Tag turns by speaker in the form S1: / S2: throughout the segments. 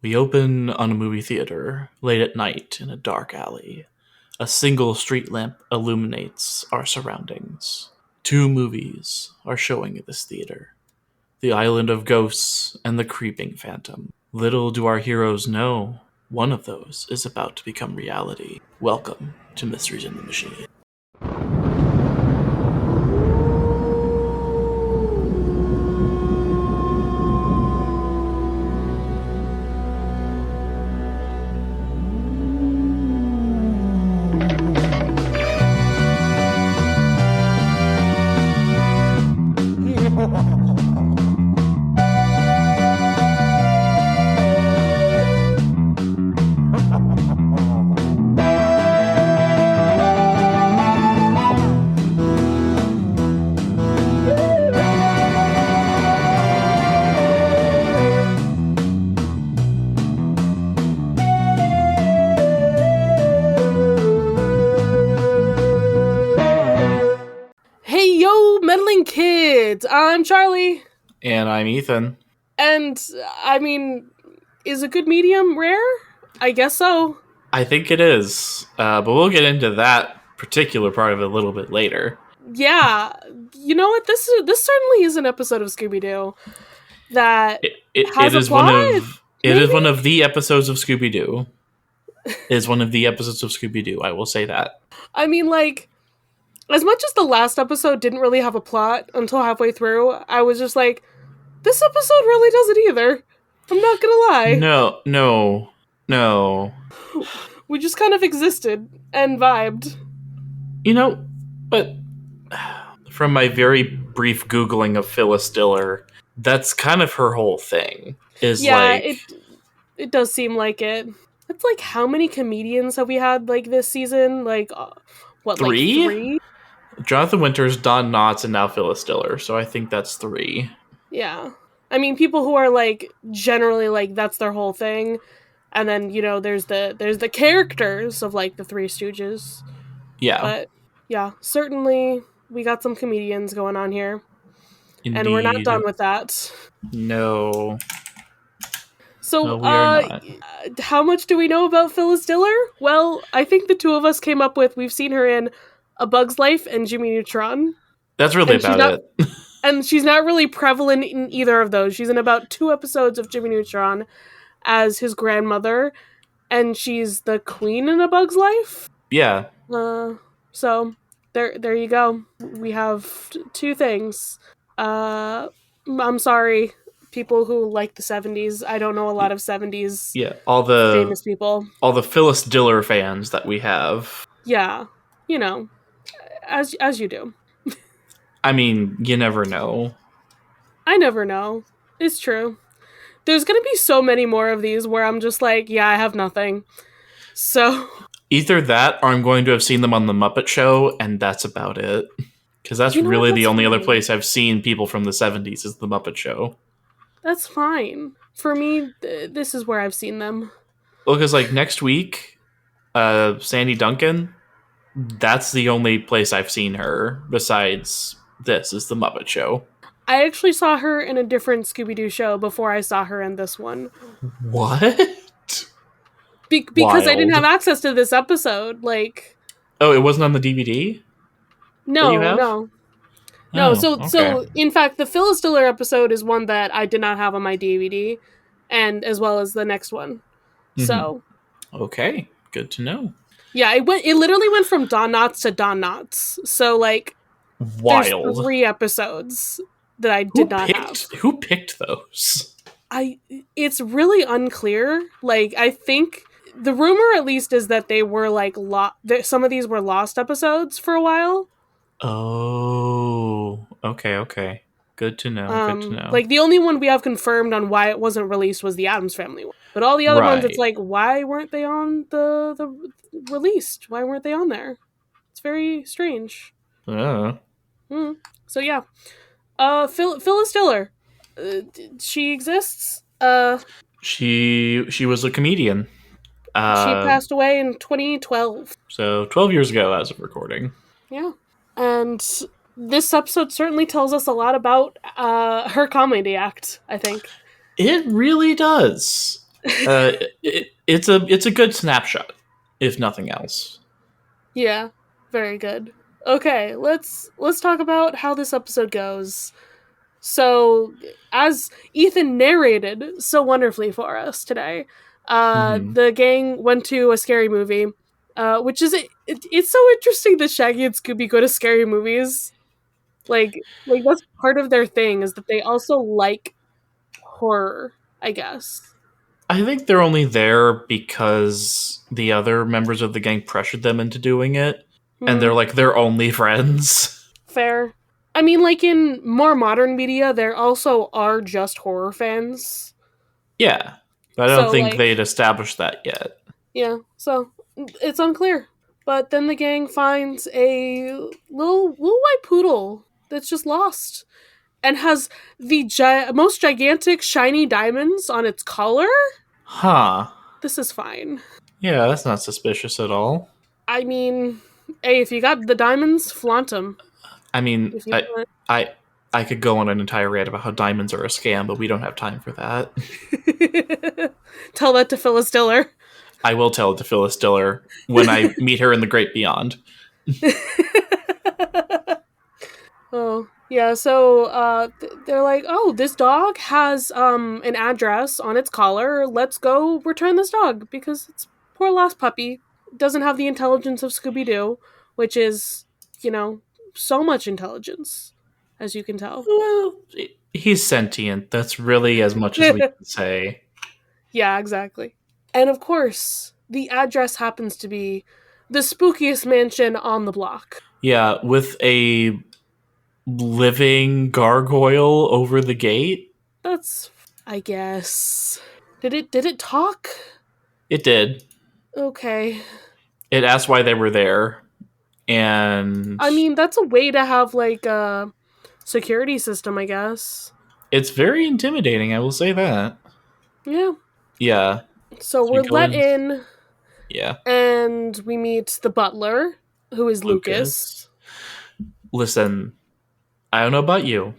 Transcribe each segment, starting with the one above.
S1: We open on a movie theater late at night in a dark alley. A single street lamp illuminates our surroundings. Two movies are showing at this theater: The Island of Ghosts and The Creeping Phantom. Little do our heroes know, one of those is about to become reality. Welcome to Mysteries in the Machine.
S2: Hey yo, meddling kids! I'm Charlie.
S1: And I'm Ethan.
S2: And, is a good medium rare? I guess so.
S1: I think it is, but we'll get into that particular part of it a little bit later.
S2: Yeah, you know what? This certainly is an episode of Scooby-Doo that has
S1: It
S2: a
S1: is
S2: plot.
S1: It is one of the episodes of Scooby-Doo. It is one of the episodes of Scooby-Doo, I will say that.
S2: I mean, like, as much as the last episode didn't really have a plot until halfway through, I was just like, this episode really doesn't either. I'm not gonna lie.
S1: No.
S2: We just kind of existed and vibed.
S1: You know, but from my very brief Googling of Phyllis Diller, that's kind of her whole thing.
S2: It does seem like it. It's like, how many comedians have we had like this season? Like,
S1: three?
S2: Like three?
S1: Jonathan Winters, Don Knotts, and now Phyllis Diller. So I think that's three.
S2: Yeah. I mean, people who are like generally like that's their whole thing. And then, there's the characters of like the Three Stooges.
S1: Yeah.
S2: But yeah, certainly we got some comedians going on here.
S1: Indeed.
S2: And we're not done with that.
S1: No.
S2: So,
S1: No, we are not.
S2: How much do we know about Phyllis Diller? Well, I think the two of us came up with, we've seen her in A Bug's Life and Jimmy Neutron.
S1: That's really about it.
S2: And she's not really prevalent in either of those. She's in about 2 episodes of Jimmy Neutron as his grandmother, and she's the queen in A Bug's Life.
S1: Yeah.
S2: So, there you go. We have 2 things. I'm sorry, people who like the 70s. I don't know a lot of 70s
S1: all the
S2: famous people.
S1: All the Phyllis Diller fans that we have.
S2: Yeah, as you do.
S1: I mean, you never know.
S2: I never know. It's true. There's gonna be so many more of these where I'm just like, yeah, I have nothing. So
S1: either that, or I'm going to have seen them on the Muppet Show, and that's about it. Because that's really the only other place I've seen people from the 70s is the Muppet Show.
S2: That's fine. For me, this is where I've seen them.
S1: Well, because like next week, Sandy Duncan, that's the only place I've seen her besides this is the Muppet Show.
S2: I actually saw her in a different Scooby-Doo show before I saw her in this one.
S1: What?
S2: Because
S1: Wild.
S2: I didn't have access to this episode. Like,
S1: oh, it wasn't on the DVD?
S2: No.
S1: Okay.
S2: So in fact, the Phyllis Diller episode is one that I did not have on my DVD, and as well as the next one. Mm-hmm. So,
S1: okay, good to know.
S2: Yeah, it literally went from Don Knotts to Don Knotts. So like,
S1: wild.
S2: There's 3 episodes that I did not have.
S1: Who picked those?
S2: It's really unclear. Like, I think the rumor at least is that they were like some of these were lost episodes for a while.
S1: Oh, okay. Good to know.
S2: Like, the only one we have confirmed on why it wasn't released was the Addams Family one. But all the other ones, it's like, why weren't they on the released? Why weren't they on there? It's very strange.
S1: So
S2: yeah. Phyllis Diller. She exists.
S1: She was a comedian.
S2: She passed away in 2012.
S1: So 12 years ago as of recording.
S2: Yeah. And this episode certainly tells us a lot about her comedy act, I think.
S1: It really does. It's a good snapshot, if nothing else.
S2: Yeah, very good. Okay, let's talk about how this episode goes. So, as Ethan narrated so wonderfully for us today,
S1: Hmm.
S2: the gang went to a scary movie, which is it's so interesting that Shaggy and Scooby go to scary movies. Like that's part of their thing is that they also like horror, I guess.
S1: I think they're only there because the other members of the gang pressured them into doing it, and
S2: Hmm,
S1: they're like their only friends.
S2: fair. I mean, like in more modern media, there also are just horror fans.
S1: Yeah, but I don't
S2: So,
S1: think
S2: like,
S1: they'd established that yet.
S2: yeah, so it's unclear. But then the gang finds a little white poodle that's just lost and has the most gigantic shiny diamonds on its collar.
S1: Huh.
S2: This is fine.
S1: Yeah, that's not suspicious at all.
S2: I mean, hey, if you got the diamonds, flaunt them.
S1: I mean,
S2: If you want.
S1: I, I could go on an entire rant about how diamonds are a scam, but we don't have time for that.
S2: Tell that to Phyllis Diller.
S1: I will tell it to Phyllis Diller when I meet her in the great beyond.
S2: Oh, yeah, so they're like, "Oh, this dog has an address on its collar. Let's go return this dog because it's poor lost puppy. Doesn't have the intelligence of Scooby Doo, which is, you know, so much intelligence, as you can tell."
S1: Well, he's sentient. That's really as much as we can say.
S2: Yeah, exactly. And of course, the address happens to be the spookiest mansion on the block.
S1: Yeah, with a living gargoyle over the gate.
S2: That's, I guess. Did it talk?
S1: It did.
S2: Okay.
S1: It asked why they were there, and
S2: I mean, that's a way to have like a security system, I guess.
S1: it's very intimidating. I will say that.
S2: Yeah.
S1: Yeah.
S2: So
S1: So we
S2: we're
S1: go
S2: let
S1: in.
S2: in
S1: Yeah.
S2: and we meet the butler, who is Lucas.
S1: Lucas. Listen, I don't know about you,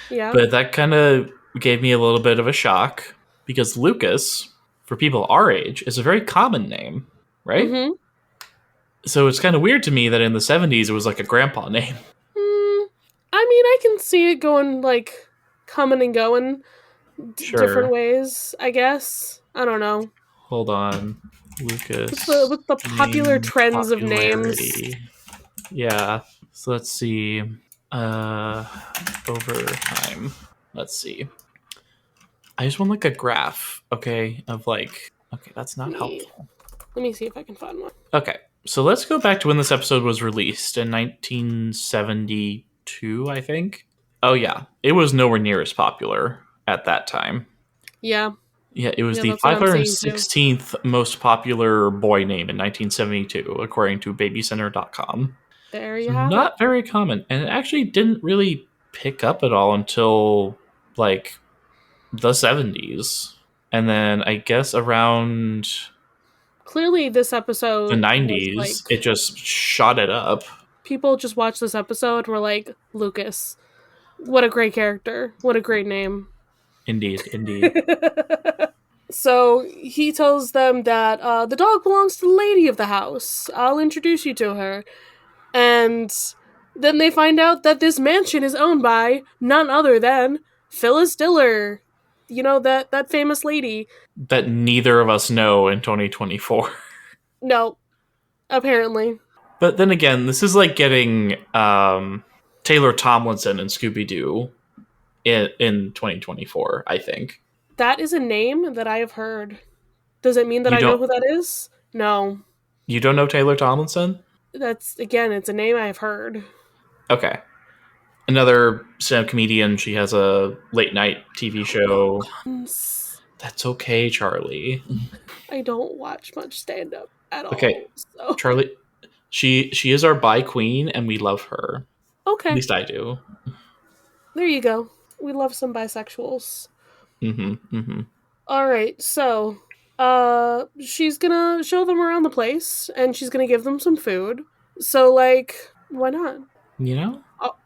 S2: Yeah.
S1: but that kind of gave me a little bit of a shock because Lucas, for people our age, is a very common name, right?
S2: Mm-hmm.
S1: So it's kind of weird to me that in the 70s it was like a grandpa name.
S2: I mean, I can see it going like coming and going different
S1: Sure.
S2: ways, I guess. I don't know.
S1: Hold on.
S2: With the
S1: Lucas
S2: with the popular
S1: name
S2: trends of names.
S1: popularity. Yeah. So let's see. Uh over time. Let's see. I just want like a graph, okay, of like okay, that's not
S2: Me.
S1: helpful.
S2: Let me see if I can find one.
S1: Okay. So let's go back to when this episode was released in 1972, I think. Oh yeah. It was nowhere near as popular at that time.
S2: Yeah.
S1: Yeah, it was
S2: Yeah,
S1: the
S2: that's what I'm seeing too.
S1: 516th most popular boy name in 1972, according to babycenter.com.
S2: There you
S1: So
S2: have it.
S1: not very common. And it actually didn't really pick up at all until like the 70s. And then I guess around
S2: Clearly this
S1: the
S2: episode was
S1: 90s, it
S2: like
S1: just shot it up.
S2: people just watched this episode and were like, Lucas, what a great character. What a great name.
S1: Indeed, indeed.
S2: So he tells them that the dog belongs to the lady of the house. I'll introduce you to her. And then they find out that this mansion is owned by none other than Phyllis Diller. You know, that famous lady.
S1: That neither of us know in 2024.
S2: No, apparently.
S1: But then again, this is like getting Taylor Tomlinson and Scooby Doo in 2024, I think.
S2: That is a name that I have heard. Does it mean that
S1: You
S2: I know
S1: don't
S2: who that is? No.
S1: you don't know Taylor Tomlinson?
S2: That's, again, it's a name I've heard.
S1: Okay. Another stand-up comedian. She has a late night TV show. That's okay, Charlie.
S2: I don't watch much stand up at
S1: Okay,
S2: all. So
S1: Charlie. She is our bi queen, and we love her. At
S2: okay,
S1: least I do.
S2: there you go. We love some bisexuals.
S1: Mm-hmm. Mm-hmm.
S2: All right, so she's gonna show them around the place, and she's gonna give them some food. So like, why not?
S1: You know,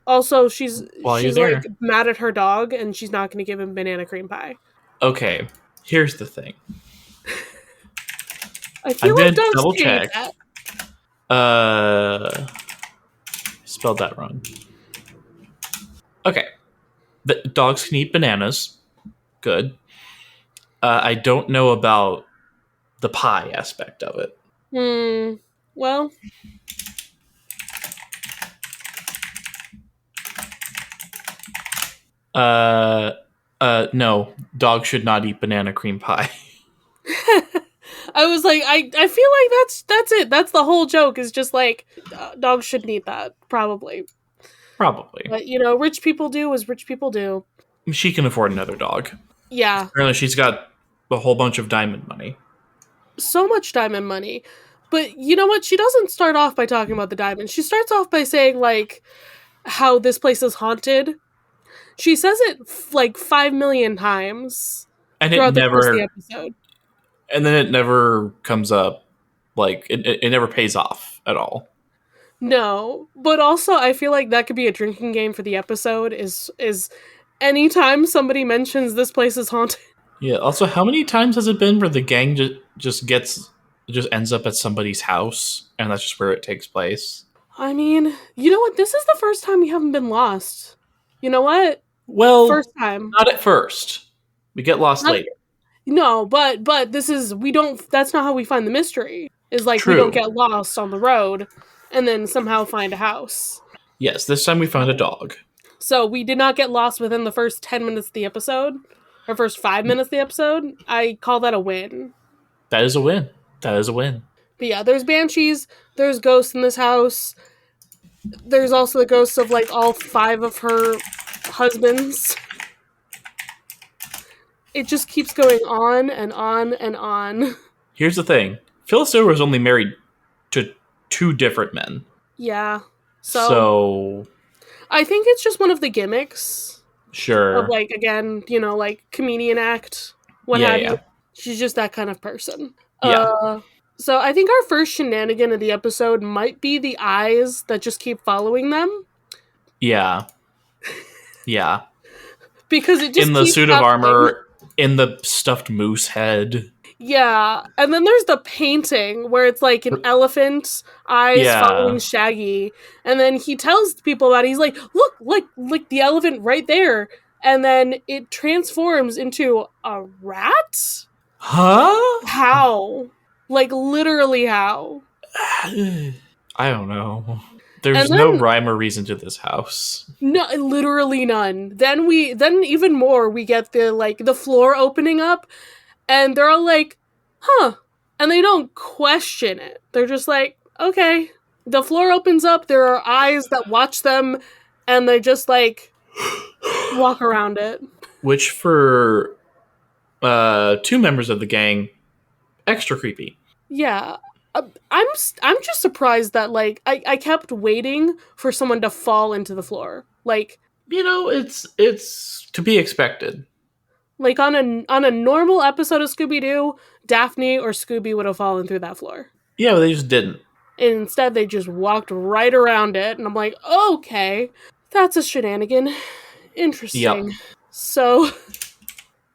S2: Also, she's
S1: while you're
S2: she's like
S1: there.
S2: mad at her dog, and she's not gonna give him banana cream pie.
S1: Okay. Here's the thing.
S2: I
S1: I'm
S2: feel like
S1: gonna
S2: dogs
S1: double
S2: can't eat
S1: check.
S2: that.
S1: Uh, spelled that wrong. Okay, the dogs can eat bananas. Good. I don't know about the pie aspect of it.
S2: Hmm. Well,
S1: Uh, no, dogs should not eat banana cream pie.
S2: I was like, I feel like that's it. That's the whole joke. Is just like dogs shouldn't eat that probably.
S1: Probably.
S2: But rich people do as rich people do.
S1: She can afford another dog.
S2: Yeah,
S1: Apparently, she's got a whole bunch of diamond money.
S2: so much diamond money. But you know what? She doesn't start off by talking about the diamonds. She starts off by saying like how this place is haunted. She says it like 5 million times
S1: And it
S2: throughout the course of the
S1: never,
S2: episode.
S1: and then it never comes up. Like, it never pays off at all.
S2: No, but also I feel like that could be a drinking game for the episode. Is anytime somebody mentions this place is haunted.
S1: Yeah. Also, how many times has it been where the gang just ends up at somebody's house, and that's just where it takes place?
S2: I mean, you know what? This is the first time we haven't been lost. You know what?
S1: Well,
S2: First time.
S1: not at first. We get lost
S2: Not,
S1: later.
S2: no, but this is we don't. That's not how we find the mystery. Is like we don't
S1: True.
S2: get lost on the road, and then somehow find a house.
S1: Yes, this time we found a dog.
S2: So we did not get lost within the first 10 minutes of the episode, or first 5 minutes of the episode. I call that a win.
S1: That is a win. That is a win.
S2: But yeah, there's banshees. There's ghosts in this house. There's also the ghosts of like all 5 of her husbands. It just keeps going on and on and on.
S1: Here's the thing. Phyllis Diller was only married to 2 different men.
S2: Yeah. So
S1: So,
S2: I think it's just one of the gimmicks of
S1: sure.
S2: like again, like comedian act, what
S1: Yeah,
S2: have
S1: yeah.
S2: you. She's just that kind of person.
S1: Yeah.
S2: So I think our first shenanigan of the episode might be the eyes that just keep following them
S1: Yeah. Yeah.
S2: because it
S1: In
S2: just
S1: the
S2: keeps
S1: suit of
S2: happening.
S1: armor, in the stuffed moose head.
S2: Yeah, and then there's the painting where it's like an elephant eyes following
S1: Yeah.
S2: Shaggy, and then he tells people about it. He's like, "Look, like the elephant right there," and then it transforms into a rat.
S1: Huh?
S2: How? Like literally how?
S1: I don't know.
S2: And
S1: There's no
S2: then
S1: rhyme or reason to this house.
S2: no, literally none. Then even more we get the floor opening up and they're all like, "Huh." And they don't question it. They're just like, "Okay." The floor opens up, there are eyes that watch them and they just like walk around it.
S1: Which for 2 members of the gang, extra creepy.
S2: Yeah. I'm just surprised that like I kept waiting for someone to fall into the floor.
S1: It's to be expected.
S2: Like on a normal episode of Scooby Doo, Daphne or Scooby would have fallen through that floor.
S1: Yeah, but they just didn't.
S2: And instead, they just walked right around it, and I'm like, okay, that's a shenanigan.
S1: Yep.
S2: Interesting. So,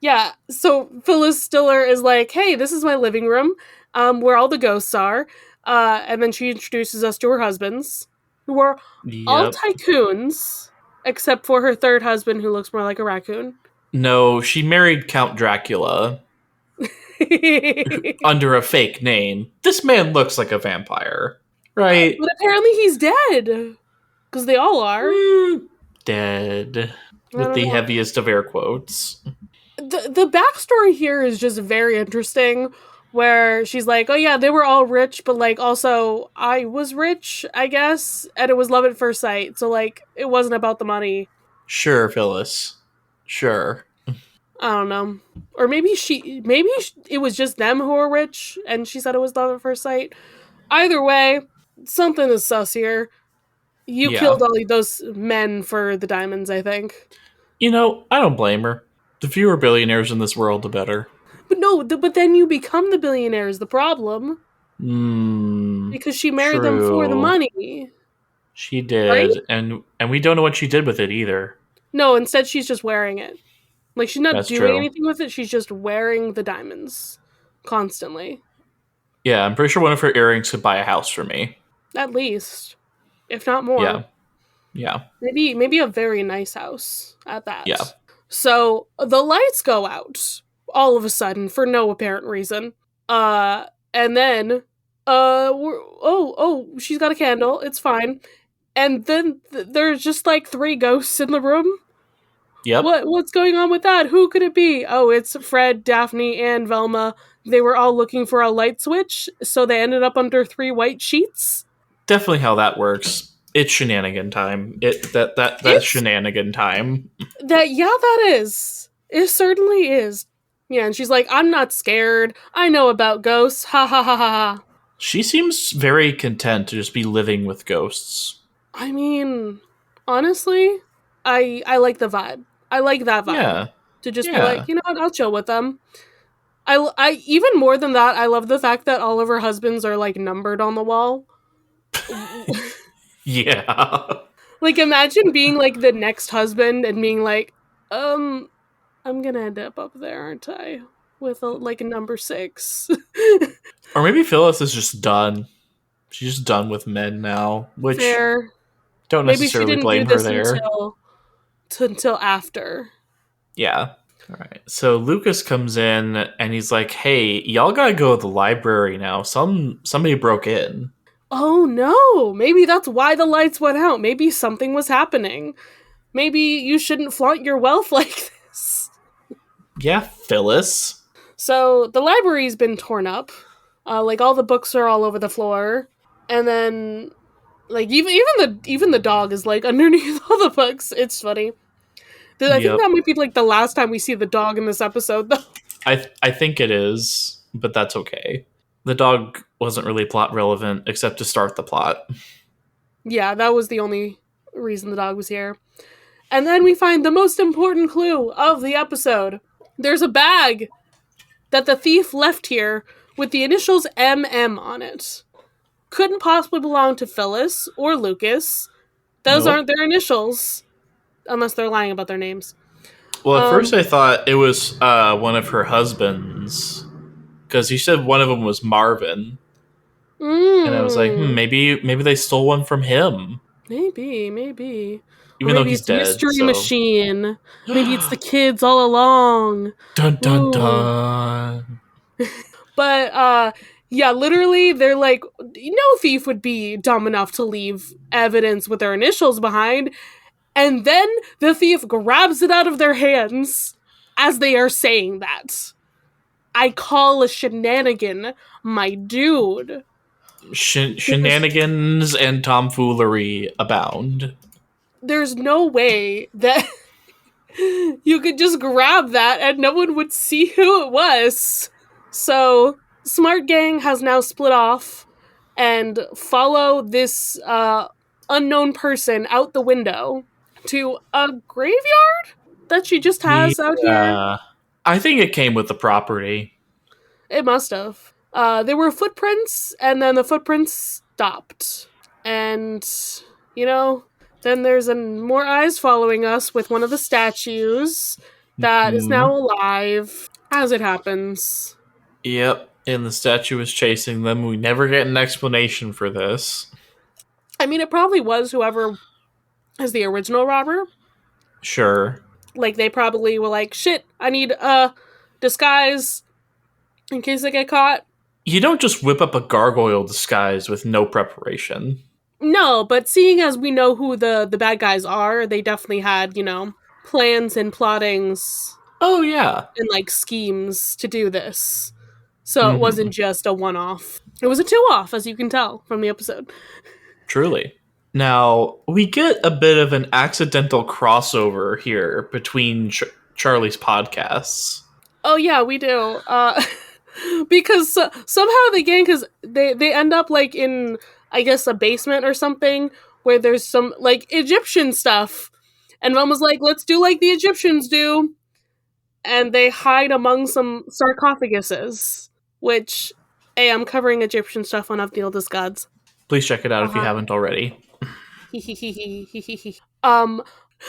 S2: yeah. So Phyllis Diller is like, hey, this is my living room, where all the ghosts are. And then she introduces us to her husbands, who are all
S1: Yep.
S2: tycoons, except for her third husband, who looks more like a raccoon.
S1: No, she married Count Dracula
S2: But
S1: under a fake name. This man looks like a vampire, right?
S2: apparently he's dead. Because they all are.
S1: Dead.
S2: I
S1: With
S2: don't
S1: the
S2: know.
S1: heaviest of air quotes.
S2: The backstory here is just very interesting, where she's like, oh yeah, they were all rich, but like also I was rich, I guess, and it was love at first sight, so like it wasn't about the money.
S1: Sure, Phyllis. Sure.
S2: I don't know. Or maybe it was just them who were rich and she said it was love at first sight. Either way, something is sus here. You
S1: Yeah.
S2: killed all those men for the diamonds, I think.
S1: I don't blame her. The fewer billionaires in this world, the better.
S2: But no, but then you become the billionaire is the problem.
S1: Hmm.
S2: Because she married them for the
S1: True.
S2: money,
S1: She
S2: right?
S1: did, and we don't know what she did with it either.
S2: No, instead she's just wearing it. Like she's not
S1: That's
S2: doing
S1: true.
S2: anything with it, she's just wearing the diamonds. constantly,
S1: Yeah, I'm pretty sure one of her earrings could buy a house for me.
S2: at least, if not more.
S1: Yeah, yeah,
S2: Maybe a very nice house at
S1: yeah.
S2: that. So the lights go out all of a sudden for no apparent reason. And then she's got a candle. It's fine. And then there's just like three ghosts in the room.
S1: Yep.
S2: What's going on with that? Who could it be? Oh, it's Fred, Daphne, and Velma. They were all looking for a light switch, so they ended up under three white sheets.
S1: Definitely how that works. It's shenanigan time. That's
S2: It's
S1: shenanigan time.
S2: that yeah, that is. It certainly is. Yeah, and she's like, I'm not scared. I know about ghosts. Ha ha ha ha ha.
S1: She seems very content to just be living with ghosts.
S2: I mean, honestly, I like the vibe. I like that vibe.
S1: Yeah,
S2: To just be like,
S1: yeah.
S2: you know what, I'll chill with them. I even more than that, I love the fact that all of her husbands are like numbered on the wall.
S1: Yeah.
S2: Like imagine being like the next husband and being like, I'm gonna end up there, aren't I? With like a number 6.
S1: Or maybe Phyllis is just done. She's just done with men now, which
S2: Fair.
S1: don't
S2: Maybe she
S1: necessarily
S2: didn't do
S1: blame her
S2: this
S1: there.
S2: until after.
S1: Yeah. All right. So Lucas comes in and he's like, "Hey, y'all gotta go to the library now. Somebody broke in."
S2: Oh no! Maybe that's why the lights went out. Maybe something was happening. Maybe you shouldn't flaunt your wealth like this.
S1: Yeah, Phyllis.
S2: So the library's been torn up. Like all the books are all over the floor, and then like even the dog is like underneath all the books. It's funny. I think
S1: Yep.
S2: that might be like the last time we see the dog in this episode, though.
S1: I think it is, but that's okay. The dog wasn't really plot relevant except to start the plot.
S2: Yeah, that was the only reason the dog was here. And then we find the most important clue of the episode. There's a bag that the thief left here with the initials MM on it. Couldn't possibly belong to Phyllis or Lucas. Those aren't
S1: Nope.
S2: their initials, unless they're lying about their names.
S1: Well, at first
S2: Um,
S1: I thought it was one of her husbands because he said one of them was Marvin, and I was like,
S2: mm,
S1: maybe they stole one from him,
S2: maybe. Or
S1: even though
S2: maybe
S1: he's
S2: it's
S1: dead.
S2: Mystery
S1: So,
S2: Machine. Maybe it's the kids all along.
S1: dun dun
S2: Ooh.
S1: dun.
S2: But yeah, literally they're like no thief would be dumb enough to leave evidence with their initials behind. And then the thief grabs it out of their hands as they are saying that. I call a shenanigan, my dude. There's,
S1: Shenanigans and tomfoolery abound.
S2: there's no way that you could just grab that and no one would see who it was. So, Smart Gang has now split off and follow this unknown person out the window to a graveyard that she just has out here.
S1: Yeah, I think it came with the property.
S2: It must have. There were footprints, and then the footprints stopped. And, you know, then there's more eyes following us with one of the statues that is
S1: Hmm.
S2: now alive, as it happens.
S1: Yep, and the statue is chasing them. We never get an explanation for this.
S2: I mean, it probably was whoever is the original robber.
S1: Sure.
S2: Like, they probably were like, shit, I need a disguise in case I get caught.
S1: You don't just whip up a gargoyle disguise with no preparation.
S2: No, but seeing as we know who the bad guys are, they definitely had, plans and plottings
S1: Oh, yeah.
S2: and like schemes to do this. So it
S1: Hmm.
S2: wasn't just a one off. It was a two off, as you can tell from the episode.
S1: Truly. Now, we get a bit of an accidental crossover here between Charlie's podcasts.
S2: Oh yeah, we do. Because somehow the gang, because they end up like in, I guess, a basement or something where there's some like Egyptian stuff, and Mom was like, "Let's do like the Egyptians do," and they hide among some sarcophaguses. Which, hey, I'm covering Egyptian stuff on Of the Oldest Gods.
S1: Please check it out if you
S2: Uh-huh.
S1: haven't already.
S2: um,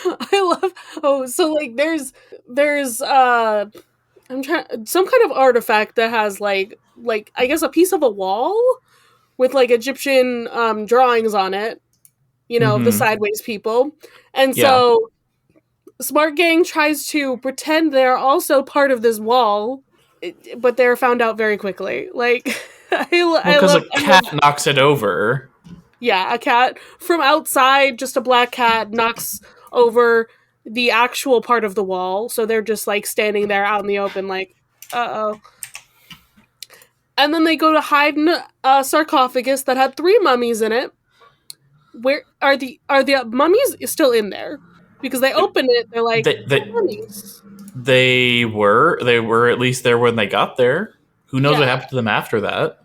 S2: I love. Oh, so like there's I'm trying some kind of artifact that has like I guess a piece of a wall with like Egyptian drawings on it. You know, the
S1: Mm-hmm.
S2: sideways people, and
S1: Yeah.
S2: so Smart Gang tries to pretend they're also part of this wall, but they're found out very quickly. Like
S1: Well,
S2: I
S1: because
S2: love
S1: a cat knocks it over.
S2: yeah, a cat from outside, just a black cat knocks over the actual part of the wall, so they're just like standing there out in the open, like, uh oh. And then they go to hide in a sarcophagus that had three mummies in it. Where are the mummies still in there? Because they open it, they're like,
S1: They,
S2: oh,
S1: they
S2: mummies.
S1: they were at least there when they got there. Who knows what
S2: Yeah.
S1: happened to them after that?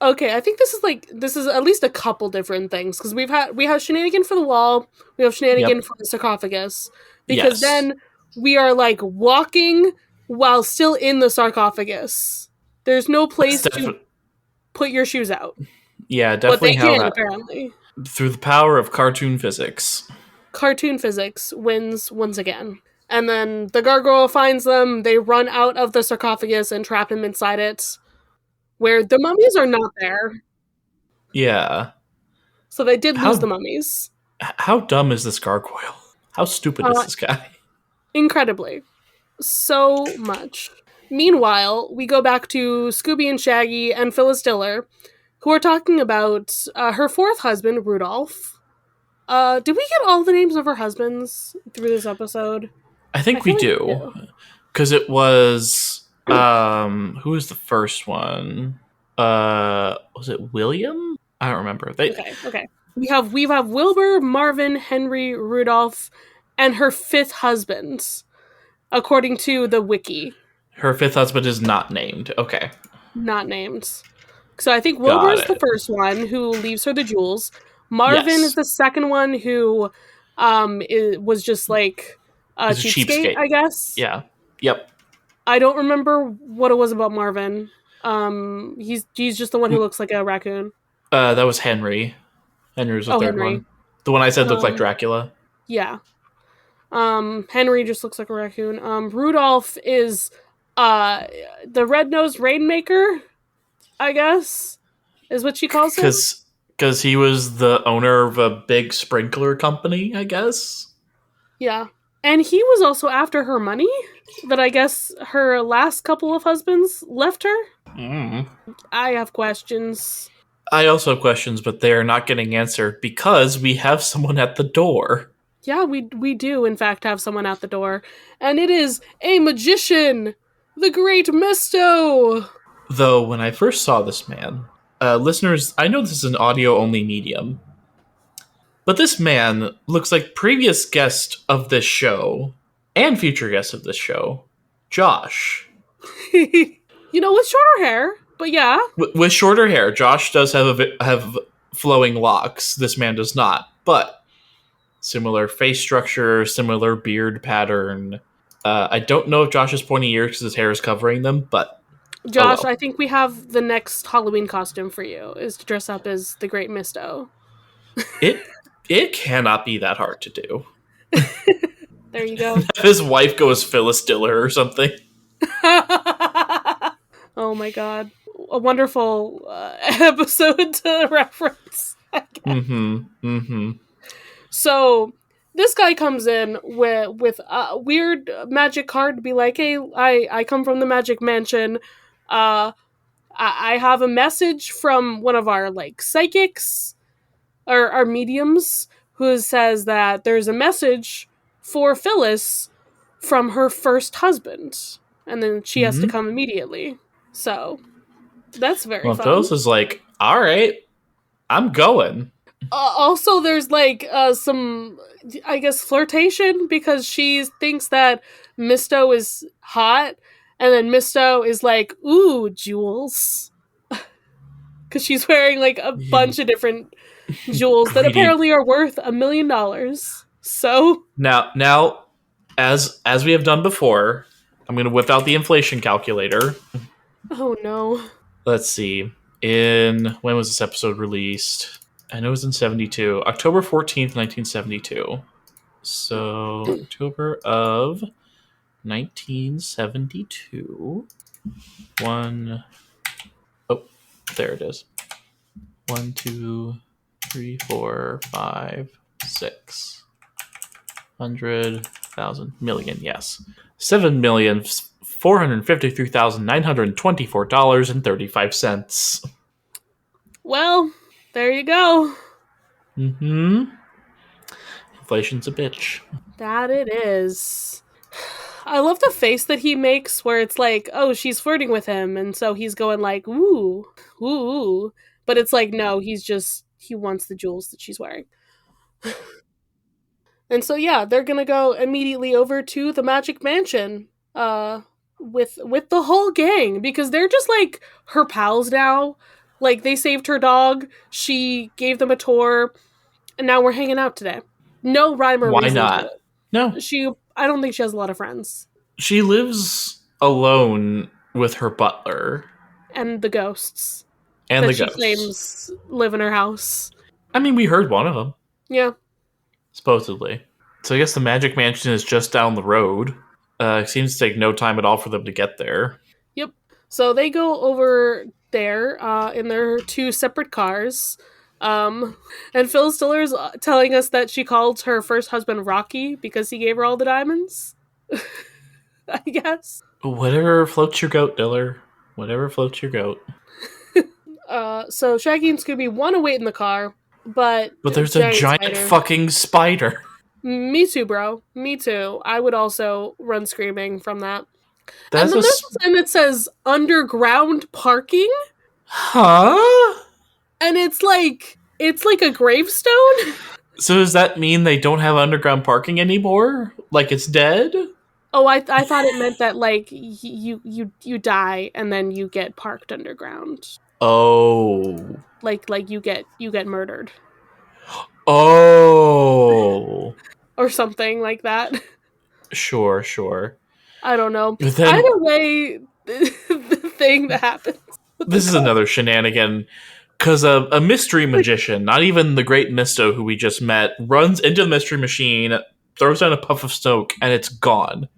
S2: Okay, I think this is at least a couple different things because we have shenanigan for the wall, we have shenanigan
S1: Yep.
S2: for the sarcophagus, because
S1: Yes.
S2: then we are like walking while still in the sarcophagus. There's no
S1: That's
S2: place to
S1: definitely
S2: put your shoes out,
S1: yeah,
S2: but
S1: definitely
S2: they
S1: how
S2: can
S1: that
S2: apparently.
S1: through the power of cartoon physics.
S2: Cartoon physics wins once again. And then the gargoyle finds them, they run out of the sarcophagus and trap him inside it, where the mummies are not there.
S1: Yeah.
S2: So they did lose the
S1: How
S2: mummies.
S1: how dumb is this gargoyle? How stupid is
S2: Uh,
S1: this guy?
S2: incredibly. So much. Meanwhile, we go back to Scooby and Shaggy and Phyllis Diller, who are talking about her fourth husband, Rudolph. Did we get all the names of her husbands through this episode?
S1: I
S2: I
S1: think we
S2: feel like
S1: do. Because it was who was the first one? Was it William? I don't remember. They
S2: okay, okay. We have Wilbur, Marvin, Henry, Rudolph, and her fifth husband, according to the wiki.
S1: her fifth husband is not named. Okay.
S2: Not named. So I think Wilbur
S1: Got
S2: is the
S1: it.
S2: first one who leaves her the jewels. Marvin is
S1: Yes.
S2: the second one who was just like a
S1: He's a
S2: cheapskate, I
S1: cheapskate.
S2: guess.
S1: Yeah. Yep.
S2: I don't remember what it was about Marvin. He's just the one who looks like a raccoon.
S1: That was Henry. Henry was the
S2: Oh,
S1: third one.
S2: Henry.
S1: The one I said looked like
S2: Um,
S1: Dracula.
S2: yeah. Henry just looks like a raccoon. Rudolph is uh the red-nosed rainmaker, I guess, is what she calls him.
S1: Because he was the owner of a big sprinkler company, I guess.
S2: Yeah. And he was also after her money that I guess her last couple of husbands left her.
S1: Mm.
S2: I have questions.
S1: I also have questions, but they are not getting answered because we have someone at the door.
S2: Yeah, we do in fact have someone at the door, and it is a magician, the Great Misto.
S1: Though, when I first saw this man, listeners, I know this is an audio only medium, but this man looks like previous guest of this show and future guest of this show, Josh.
S2: You know, with shorter hair, but yeah.
S1: With shorter hair, Josh does have flowing locks. This man does not, but similar face structure, similar beard pattern. I don't know if Josh is pointy ears because his hair is covering them, but oh
S2: Josh,
S1: well.
S2: I think we have the next Halloween costume for you is to dress up as the Great Misto.
S1: It it cannot be that hard to do.
S2: There you go.
S1: His wife goes Phyllis Diller or something.
S2: Oh my god. A wonderful episode to reference.
S1: Mm-hmm. Mm-hmm.
S2: So this guy comes in with a weird magic card to be like, hey, I come from the Magic Mansion. I have a message from one of our like psychics or our mediums who says that there's a message for Phyllis from her first husband. And then she has to
S1: Mm-hmm.
S2: come immediately. So that's very
S1: Well,
S2: fun.
S1: Phyllis is like, all right, I'm going.
S2: Also, there's like some, I guess, flirtation because she thinks that Misto is hot, and then Misto is like, "Ooh, jewels," because she's wearing like a bunch of different jewels that
S1: Greedy.
S2: apparently are worth $1 million. So,
S1: Now, as we have done before, I'm going to whip out the inflation calculator.
S2: oh no,
S1: Let's see. In when was this episode released? I know it was in 72. October 14th, 1972. So, October of 1972. One, oh, there it is. 1, 2, 3, 4, 5, 6. 100,000 million, yes. 7,453,924.35.
S2: Well, there you go.
S1: Mm-hmm. Inflation's a bitch.
S2: That it is. I love the face that he makes where it's like, oh, she's flirting with him, and so he's going like, ooh, ooh. But it's like, no, he wants the jewels that she's wearing. And so yeah, they're gonna go immediately over to the Magic Mansion, with the whole gang because they're just like her pals now. Like they saved her dog, she gave them a tour, and now we're hanging out today. No rhyme or
S1: Why
S2: reason to
S1: not? No.
S2: it. I don't think she has a lot of friends.
S1: She lives alone with her butler
S2: And the ghosts
S1: and
S2: that
S1: the
S2: she
S1: ghosts.
S2: claims live in her house.
S1: I mean, we heard one of them,
S2: Yeah.
S1: supposedly. So I guess the Magic Mansion is just down the road. It seems to take no time at all for them to get there.
S2: Yep. So they go over there in their two separate cars. And Phyllis Diller is telling us that she called her first husband Rocky because he gave her all the diamonds. I guess.
S1: Whatever floats your goat, Diller. Whatever floats your goat.
S2: So Shaggy and Scooby want to wait in the car, but
S1: But there's a
S2: giant
S1: giant
S2: spider.
S1: fucking spider.
S2: Me too, bro. Me too. I would also run screaming from that. And
S1: That's
S2: then
S1: a.
S2: there's a sign that says underground parking,
S1: Huh?
S2: and it's like a gravestone.
S1: So does that mean they don't have underground parking anymore? Like it's dead?
S2: Oh, I thought it meant that like you die and then you get parked underground.
S1: Oh.
S2: Like you get murdered
S1: Oh.
S2: or something like that.
S1: Sure, sure.
S2: I don't know.
S1: But then
S2: Either way, the thing that happens with the
S1: this is
S2: car.
S1: another shenanigan. Because a mystery magician, not even the great Misto who we just met, runs into the mystery machine, throws down a puff of smoke, and it's gone.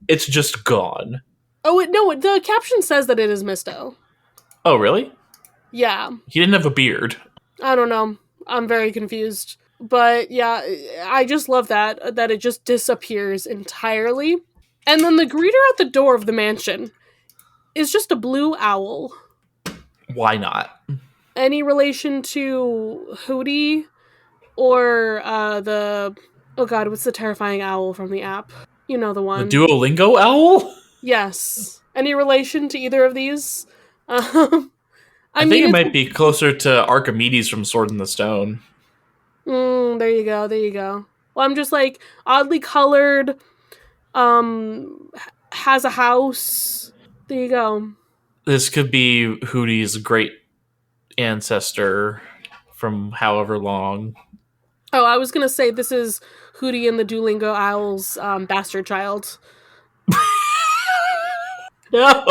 S1: It's just gone.
S2: Oh no, the caption says that it is Misto.
S1: Oh, really?
S2: Yeah,
S1: He didn't have a beard.
S2: I don't know. I'm very confused. But yeah, I just love that it just disappears entirely. And then the greeter at the door of the mansion is just a blue owl.
S1: Why not?
S2: Any relation to Hootie or the oh god, what's the terrifying owl from the app? You know the
S1: The
S2: one.
S1: Duolingo owl?
S2: Yes. Any relation to either of these? I
S1: I think
S2: mean,
S1: it
S2: it's
S1: might be closer to Archimedes from Sword in the Stone.
S2: there you go, there you go. Well, I'm just like oddly colored. Has a house. There you go.
S1: This could be Hootie's great ancestor from however long.
S2: Oh, I was gonna say this is Hootie and the Duolingo Owl's bastard child.
S1: No!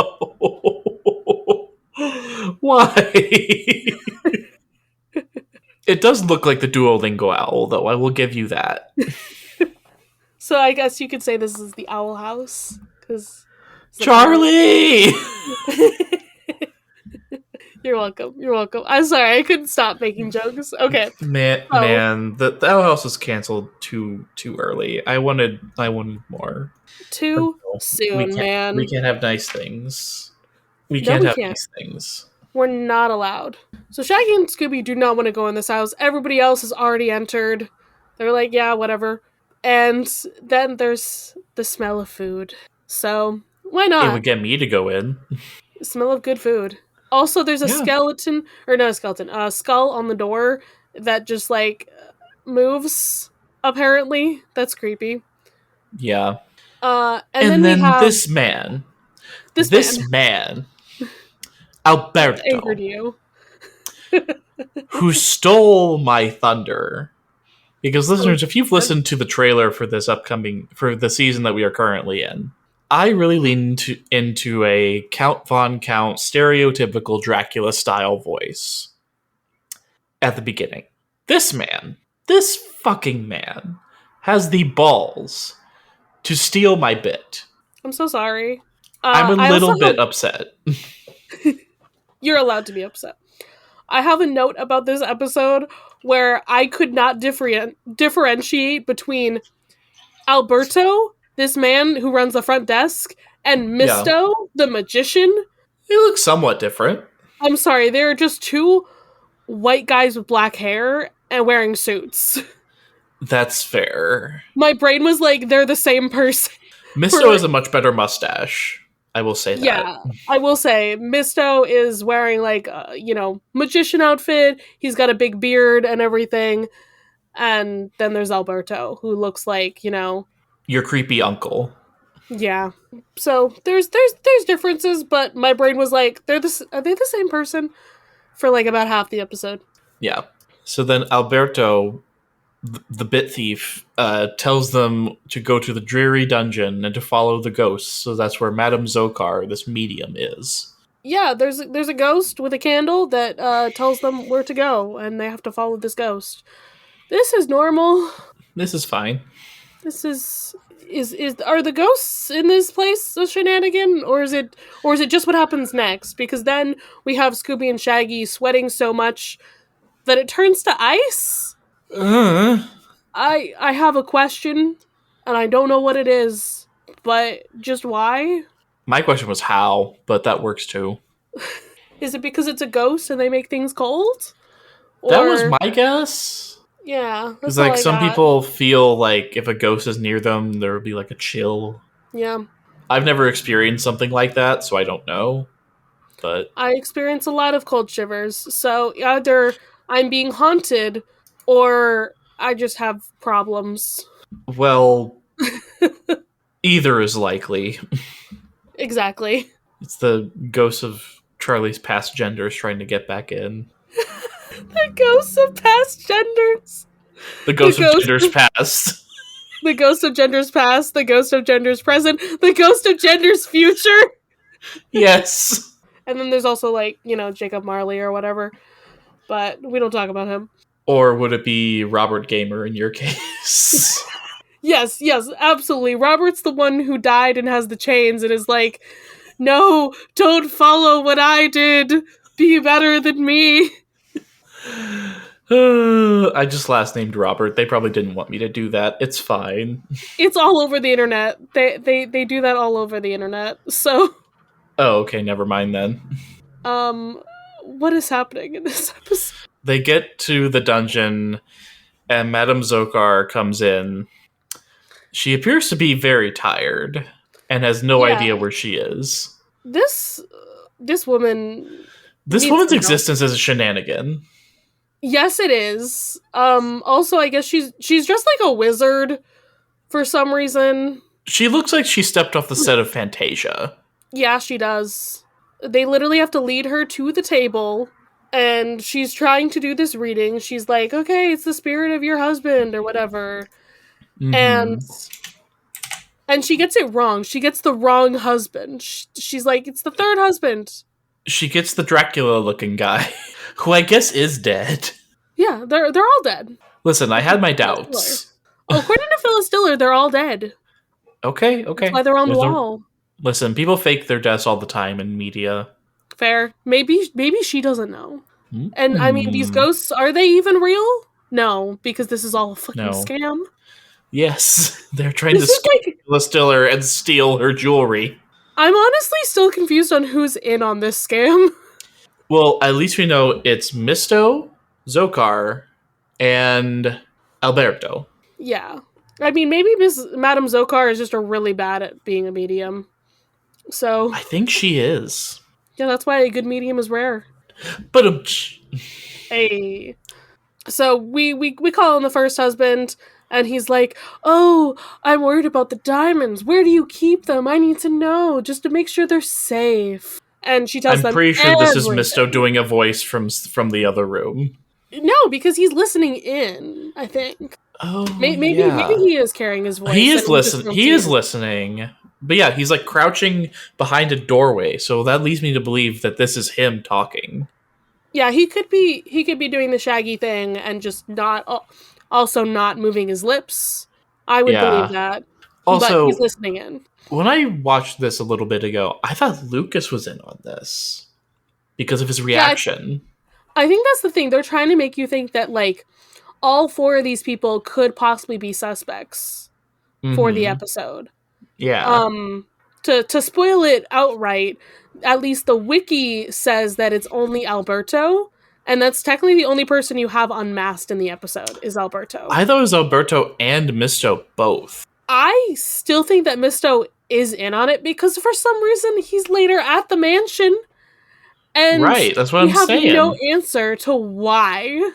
S1: Why? It does look like the Duolingo owl, though. I will give you that.
S2: So I guess you could say this is the Owl House because
S1: Charlie!
S2: You're welcome. You're welcome. I'm sorry, I couldn't stop making jokes. Okay.
S1: Man, the Owl House was canceled too early. I wanted more.
S2: Too
S1: No,
S2: soon, man.
S1: We can't have nice things. We
S2: No,
S1: can't
S2: we
S1: have
S2: can't.
S1: nice things.
S2: We're not allowed. So Shaggy and Scooby do not want to go in this house. Everybody else has already entered. They're like, yeah, whatever. And then there's the smell of food. So why
S1: It
S2: not?
S1: would get me to go in.
S2: The smell of good food. Also, there's a skeleton, or not a skeleton, a skull on the door that just like moves. Apparently, that's creepy.
S1: Yeah.
S2: And then we have
S1: this man.
S2: this
S1: man.
S2: man
S1: Alberto,
S2: angered you.
S1: who stole my thunder. Because listeners, if you've listened to the trailer for the season that we are currently in, I really lean into a Count Von Count stereotypical Dracula style voice at the beginning. This fucking man, has the balls to steal my bit.
S2: I'm so sorry.
S1: I'm a
S2: I also
S1: little
S2: have.
S1: bit upset.
S2: You're allowed to be upset. I have a note about this episode where I could not differentiate between Alberto, this man who runs the front desk, and
S1: Yeah.
S2: Misto, the magician.
S1: They look somewhat different.
S2: I'm sorry, they're just two white guys with black hair and wearing suits.
S1: That's fair.
S2: My brain was like, they're the same person.
S1: Misto
S2: For
S1: has a much better mustache. I will say that.
S2: yeah, I will say Misto is wearing like magician outfit. He's got a big beard and everything. And then there's Alberto, who looks like
S1: Your creepy uncle.
S2: yeah. So there's differences, but my brain was like, are they the same person for like about half the episode?
S1: Yeah. So then Alberto, the bit thief, tells them to go to the dreary dungeon and to follow the ghosts. So that's where Madame Zokar, this medium, is.
S2: Yeah, there's a ghost with a candle that tells them where to go, and they have to follow this ghost. This is normal.
S1: This is fine.
S2: This is are the ghosts in this place a shenanigan, or is it just what happens next? Because then we have Scooby and Shaggy sweating so much that it turns to ice.
S1: Uh,
S2: I have a question, and I don't know what it is, but just why?
S1: my question was how, but that works too.
S2: Is it because it's a ghost and they make things cold?
S1: That was
S2: Or
S1: my guess.
S2: yeah,
S1: Because
S2: that's all
S1: like
S2: I
S1: some
S2: got.
S1: people feel like if a ghost is near them, there would be like a chill.
S2: Yeah.
S1: I've never experienced something like that, so I don't know. But
S2: I experience a lot of cold shivers. So either I'm being haunted or I just have problems.
S1: well, either is likely.
S2: Exactly.
S1: It's the ghost of Charlie's past genders trying to get back in.
S2: The ghosts of past genders.
S1: The
S2: The
S1: ghost of
S2: ghost
S1: genders past.
S2: the ghost of genders past, the ghost of genders present, the ghost of genders future.
S1: Yes.
S2: And then there's also like, Jacob Marley or whatever. But we don't talk about him.
S1: Or would it be Robert Gamer in your case?
S2: Yes, absolutely. Robert's the one who died and has the chains and is like, no, don't follow what I did. Be better than me.
S1: I just last named Robert. They probably didn't want me to do that. It's fine.
S2: It's all over the internet. They do that all over the internet. So,
S1: Oh, okay, never mind then.
S2: um, what is happening in this episode?
S1: They get to the dungeon, and Madame Zokar comes in. She appears to be very tired and has no
S2: Yeah,
S1: idea where she is.
S2: this woman
S1: This
S2: needs
S1: woman's
S2: some help.
S1: existence is a shenanigan.
S2: Yes, it is. Also, I guess she's dressed like a wizard for some reason.
S1: She looks like she stepped off the set of Fantasia.
S2: Yeah, she does. They literally have to lead her to the table, and she's trying to do this reading. She's like, okay, it's the spirit of your husband, or whatever.
S1: Mm-hmm.
S2: And she gets it wrong. She gets the wrong husband. She's like, it's the third husband.
S1: She gets the Dracula-looking guy, who I guess is dead.
S2: Yeah, they're all dead.
S1: Listen, I had my doubts.
S2: Oh, according to Phyllis Diller, they're all dead.
S1: Okay.
S2: That's why they're on the wall.
S1: Listen, people fake their deaths all the time in media.
S2: Fair. Maybe she doesn't know. And I mean, these
S1: Hmm.
S2: ghosts, are they even real? No, because this is all a fucking
S1: No.
S2: scam.
S1: Yes, they're trying to
S2: This is
S1: scam
S2: like,
S1: Phyllis Diller and steal her jewelry.
S2: I'm honestly still confused on who's in on this scam.
S1: Well, at least we know it's Misto, Zokar, and Alberto.
S2: Yeah. I mean, maybe Madame Zokar is just really bad at being a medium. So,
S1: I think she is.
S2: yeah, that's why a good medium is rare.
S1: But
S2: Hey. So we call him the first husband, and he's like, "Oh, I'm worried about the diamonds. Where do you keep them? I need to know just to make sure they're safe." And she tells
S1: I'm
S2: them
S1: pretty sure this is
S2: everything.
S1: Misto doing a voice from the other room.
S2: No, because he's listening in. I think
S1: Oh,
S2: maybe
S1: yeah.
S2: he is carrying his voice.
S1: He
S2: and
S1: is
S2: just
S1: listen.
S2: won't
S1: He
S2: see
S1: is
S2: it.
S1: listening. But yeah, he's like crouching behind a doorway, so that leads me to believe that this is him talking.
S2: Yeah, he could be doing the Shaggy thing and just also not moving his lips. I would
S1: Yeah.
S2: believe that. But
S1: Also,
S2: he's listening in.
S1: When I watched this a little bit ago, I thought Lucas was in on this because of his
S2: Yeah,
S1: reaction.
S2: I think that's the thing. They're trying to make you think that like all four of these people could possibly be suspects for the
S1: Mm-hmm.
S2: episode.
S1: Yeah.
S2: Um to spoil it outright, at least the wiki says that it's only Alberto, and that's technically the only person you have unmasked in the episode is Alberto.
S1: I thought it was Alberto and Misto both.
S2: I still think that Misto is in on it because for some reason he's later at the mansion and
S1: Right, that's what
S2: we
S1: I'm
S2: have no
S1: saying.
S2: answer to why.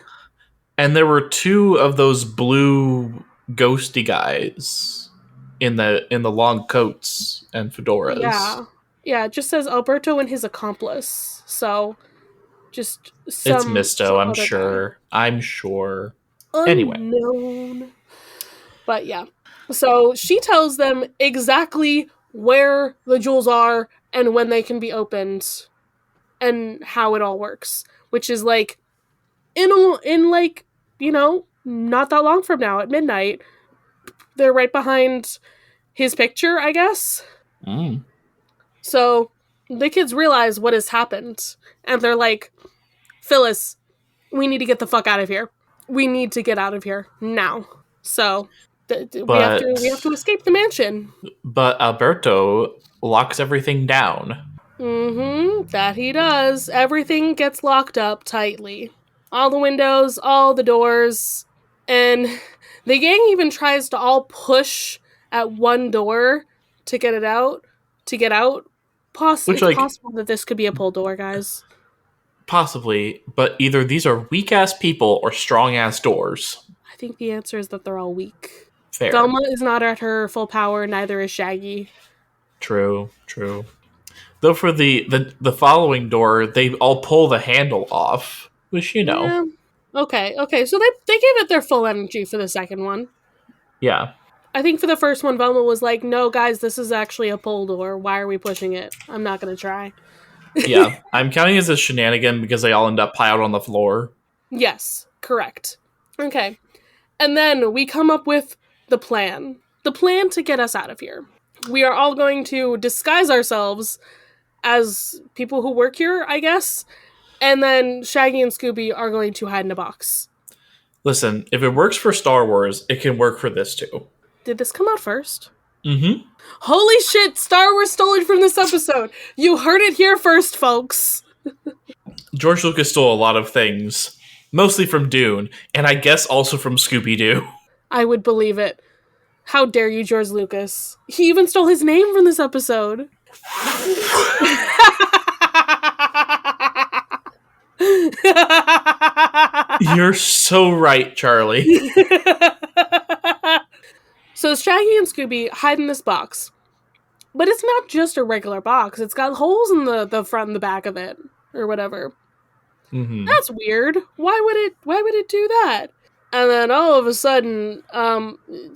S1: And there were two of those blue ghosty guys in the long coats and fedoras.
S2: Yeah. Yeah, it just says Alberto and his accomplice. So just
S1: It's
S2: some
S1: Misto, I'm
S2: other guy.
S1: sure. I'm sure. Anyway.
S2: Unknown. But yeah. So she tells them exactly where the jewels are and when they can be opened and how it all works, which is like in like, not that long from now at midnight. They're right behind his picture, I guess.
S1: Mm.
S2: So the kids realize what has happened and they're like, "Phyllis, we need to get the fuck out of here. We need to get out of here now." So we have to
S1: But
S2: escape the mansion.
S1: but Alberto locks everything down.
S2: That he does. Everything gets locked up tightly. All the windows, all the doors, and the gang even tries to all push at one door to get it out. To get out,
S1: Which
S2: it's
S1: like
S2: possible that this could be a pull door, guys.
S1: possibly, but either these are weak ass people or strong ass doors.
S2: I think the answer is that they're all weak.
S1: Fair.
S2: Velma is not at her full power. Neither is Shaggy.
S1: True, true. Though for the following door, they all pull the handle off, which
S2: Yeah. Okay. So they gave it their full energy for the second one.
S1: yeah,
S2: I think for the first one, Velma was like, "No, guys, this is actually a pull door. Why are we pushing it? I'm not gonna try."
S1: yeah. I'm counting it as a shenanigan because they all end up piled on the floor.
S2: Yes, correct. Okay. And then we come up with the plan. The plan to get us out of here. We are all going to disguise ourselves as people who work here, I guess. And then Shaggy and Scooby are going to hide in a box.
S1: Listen, if it works for Star Wars, it can work for this too.
S2: Did this come out first?
S1: Mm-hmm.
S2: Holy shit, Star Wars stole it from this episode. You heard it here first, folks.
S1: George Lucas stole a lot of things, mostly from Dune, and I guess also from Scooby Doo.
S2: I would believe it. How dare you, George Lucas? He even stole his name from this episode.
S1: You're so right, Charlie.
S2: So Shaggy and Scooby hide in this box. But it's not just a regular box. It's got holes in the front and the back of it. Or whatever.
S1: Mm-hmm.
S2: That's weird. Why would it do that? And then all of a sudden,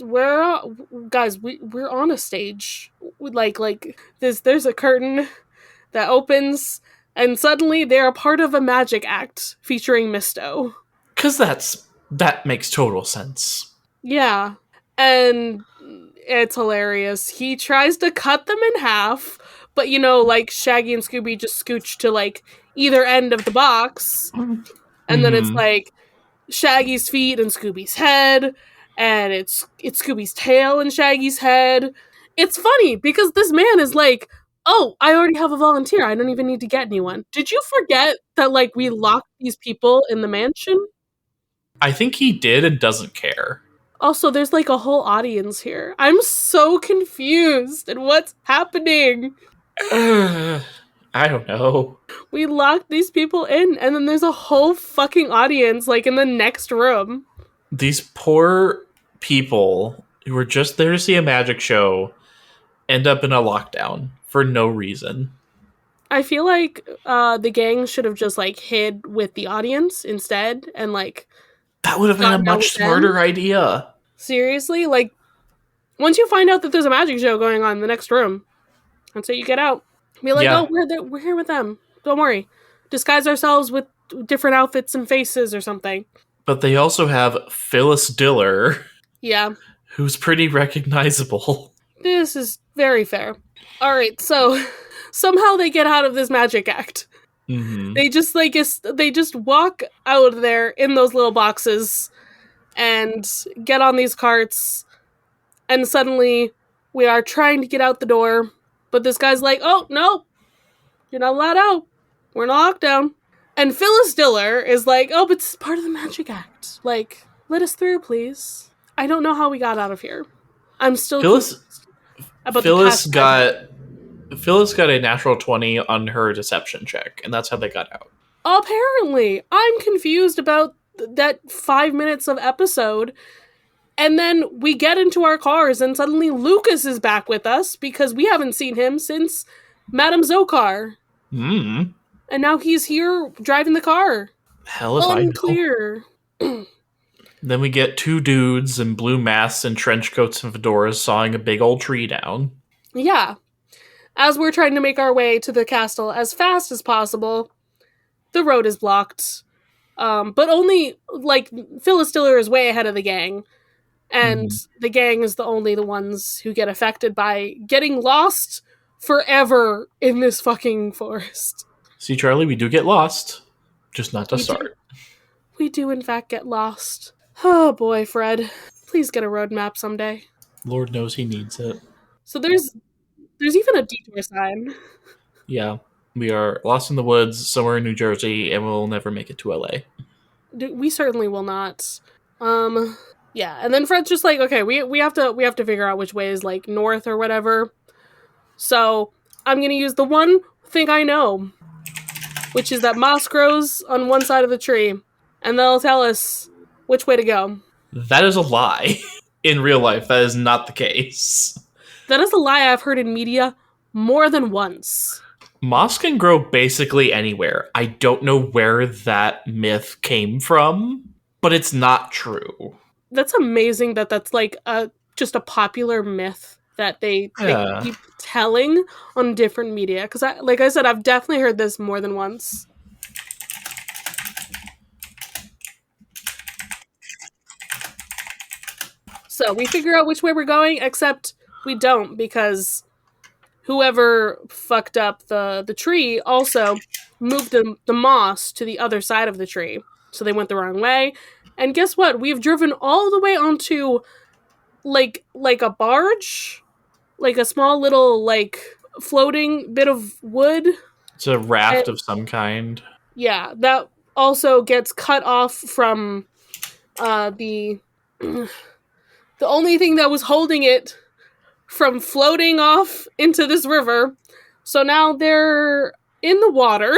S2: we're on a stage. Like there's a curtain that opens, and suddenly they're a part of a magic act featuring Misto.
S1: Because that makes total sense.
S2: Yeah. And it's hilarious. He tries to cut them in half, but like Shaggy and Scooby just scooch to like either end of the box. And then it's
S1: Mm-hmm.
S2: like Shaggy's feet and Scooby's head, and it's Scooby's tail and Shaggy's head. It's funny because this man is like, "Oh, I already have a volunteer. I don't even need to get anyone." Did you forget that like we locked these people in the mansion?
S1: I think he did and doesn't care.
S2: Also, there's like a whole audience here. I'm so confused at what's happening.
S1: I don't know.
S2: We locked these people in, and then there's a whole fucking audience like in the next room.
S1: These poor people who were just there to see a magic show end up in a lockdown for no reason.
S2: I feel like the gang should have just like hid with the audience instead, and like
S1: That would have been a
S2: gotten out
S1: much
S2: with them.
S1: smarter idea.
S2: Seriously, like once you find out that there's a magic show going on in the next room, that's how you get out. Be like,
S1: Yeah.
S2: "Oh, we're here with them. Don't worry. Disguise ourselves with different outfits and faces or something."
S1: But they also have Phyllis Diller,
S2: Yeah.
S1: who's pretty recognizable.
S2: This is very fair. All right, so somehow they get out of this magic act.
S1: Mm-hmm.
S2: They just walk out of there in those little boxes and get on these carts, and suddenly we are trying to get out the door, but this guy's like, "Oh no, you're not allowed out. We're in a lockdown." And Phyllis Diller is like, "Oh, but it's part of the magic act. Like, let us through, please." I don't know how we got out of here. I'm still
S1: Phyllis
S2: confused about the
S1: Phyllis
S2: past 5 minutes.
S1: got Phyllis got a natural 20 on her deception check, and that's how they got out.
S2: Apparently, I'm confused about that 5 minutes of episode. And then we get into our cars, and suddenly Lucas is back with us because we haven't seen him since Madame Zokar.
S1: Hmm.
S2: And now he's here driving the car.
S1: Hell if I know.
S2: Unclear.
S1: Then we get two dudes in blue masks and trench coats and fedoras sawing a big old tree down.
S2: Yeah. As we're trying to make our way to the castle as fast as possible, the road is blocked. But only, like, Phyllis Diller is way ahead of the gang. And the gang is the ones who get affected by getting lost forever in this fucking forest.
S1: See, Charlie, we do get lost. Just not to start.
S2: We do, in fact, get lost. Oh boy, Fred. Please get a roadmap someday.
S1: Lord knows he needs it.
S2: So there's even a detour sign.
S1: Yeah. We are lost in the woods somewhere in New Jersey, and we'll never make it to LA.
S2: We certainly will not. Yeah, and then Fred's just like, okay, we have to figure out which way is, like, north or whatever. So I'm gonna use the one thing I know, which is that moss grows on one side of the tree, and they'll tell us which way to go.
S1: That is a lie. In real life, that is not the case.
S2: That is a lie I've heard in media more than once.
S1: Moss can grow basically anywhere. I don't know where that myth came from, but it's not true.
S2: That's amazing that's like just a popular myth that they keep telling on different media. Because, like I said, I've definitely heard this more than once. So we figure out which way we're going, except we don't, because whoever fucked up the tree also moved the moss to the other side of the tree. So they went the wrong way. And guess what? We've driven all the way onto like a barge, like a small little, like, floating bit of wood.
S1: It's a raft of some kind.
S2: Yeah, that also gets cut off from the only thing that was holding it from floating off into this river. So now they're in the water.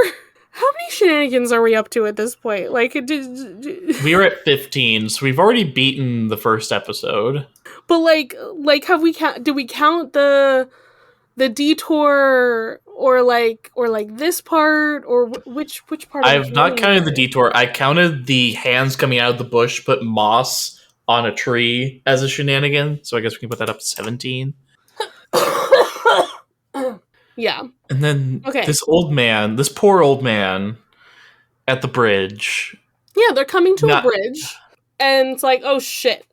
S2: How many shenanigans are we up to at this point? Like,
S1: we are at 15, so we've already beaten the first episode.
S2: But like, have we did we count the detour or like this part, or which part?
S1: I've not counted the detour. I counted the hands coming out of the bush, put moss on a tree as a shenanigan. So I guess we can put that up to 17.
S2: Yeah.
S1: And then this poor old man at the bridge.
S2: Yeah, they're coming to a bridge, and it's like, oh shit,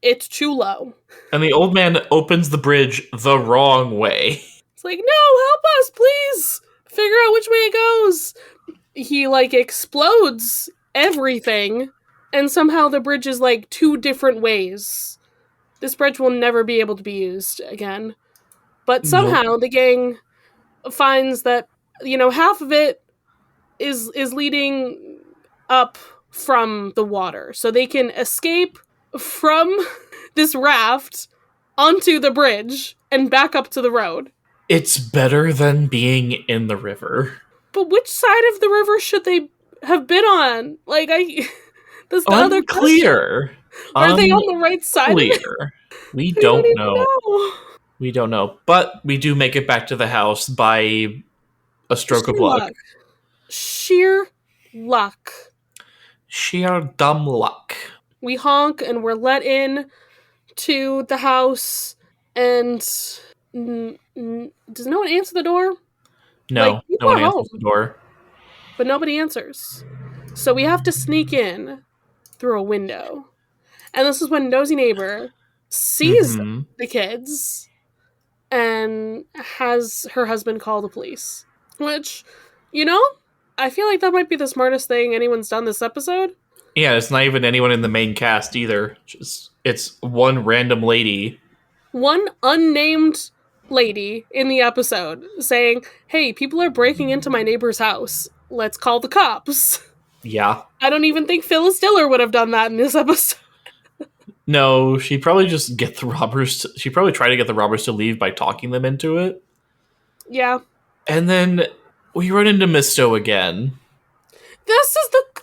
S2: it's too low.
S1: And the old man opens the bridge the wrong way.
S2: It's like, no, help us, please! Figure out which way it goes! He, like, explodes everything, and somehow the bridge is, like, 2 different ways. This bridge will never be able to be used again. But somehow the gang finds that, half of it is leading up from the water. So they can escape from this raft onto the bridge and back up to the road.
S1: It's better than being in the river.
S2: But which side of the river should they have been on? Like, that's the other question. Are they on the right side?
S1: We don't know. We don't know. But we do make it back to the house by a stroke of luck.
S2: Sheer luck.
S1: Sheer dumb luck.
S2: We honk and we're let in to the house, and does no one answer the door?
S1: No, no one answers the door.
S2: But nobody answers. So we have to sneak in through a window. And this is when Nosy Neighbor sees the kids and has her husband call the police. Which, you know, I feel like that might be the smartest thing anyone's done this episode.
S1: Yeah, it's not even anyone in the main cast either. Just it's one random lady.
S2: One unnamed lady in the episode saying, "Hey, people are breaking into my neighbor's house. Let's call the cops."
S1: Yeah.
S2: I don't even think Phyllis Diller would have done that in this episode.
S1: No, she'd probably just get the robbers. She'd probably try to get the robbers to leave by talking them into it.
S2: Yeah.
S1: And then we run into Misto again.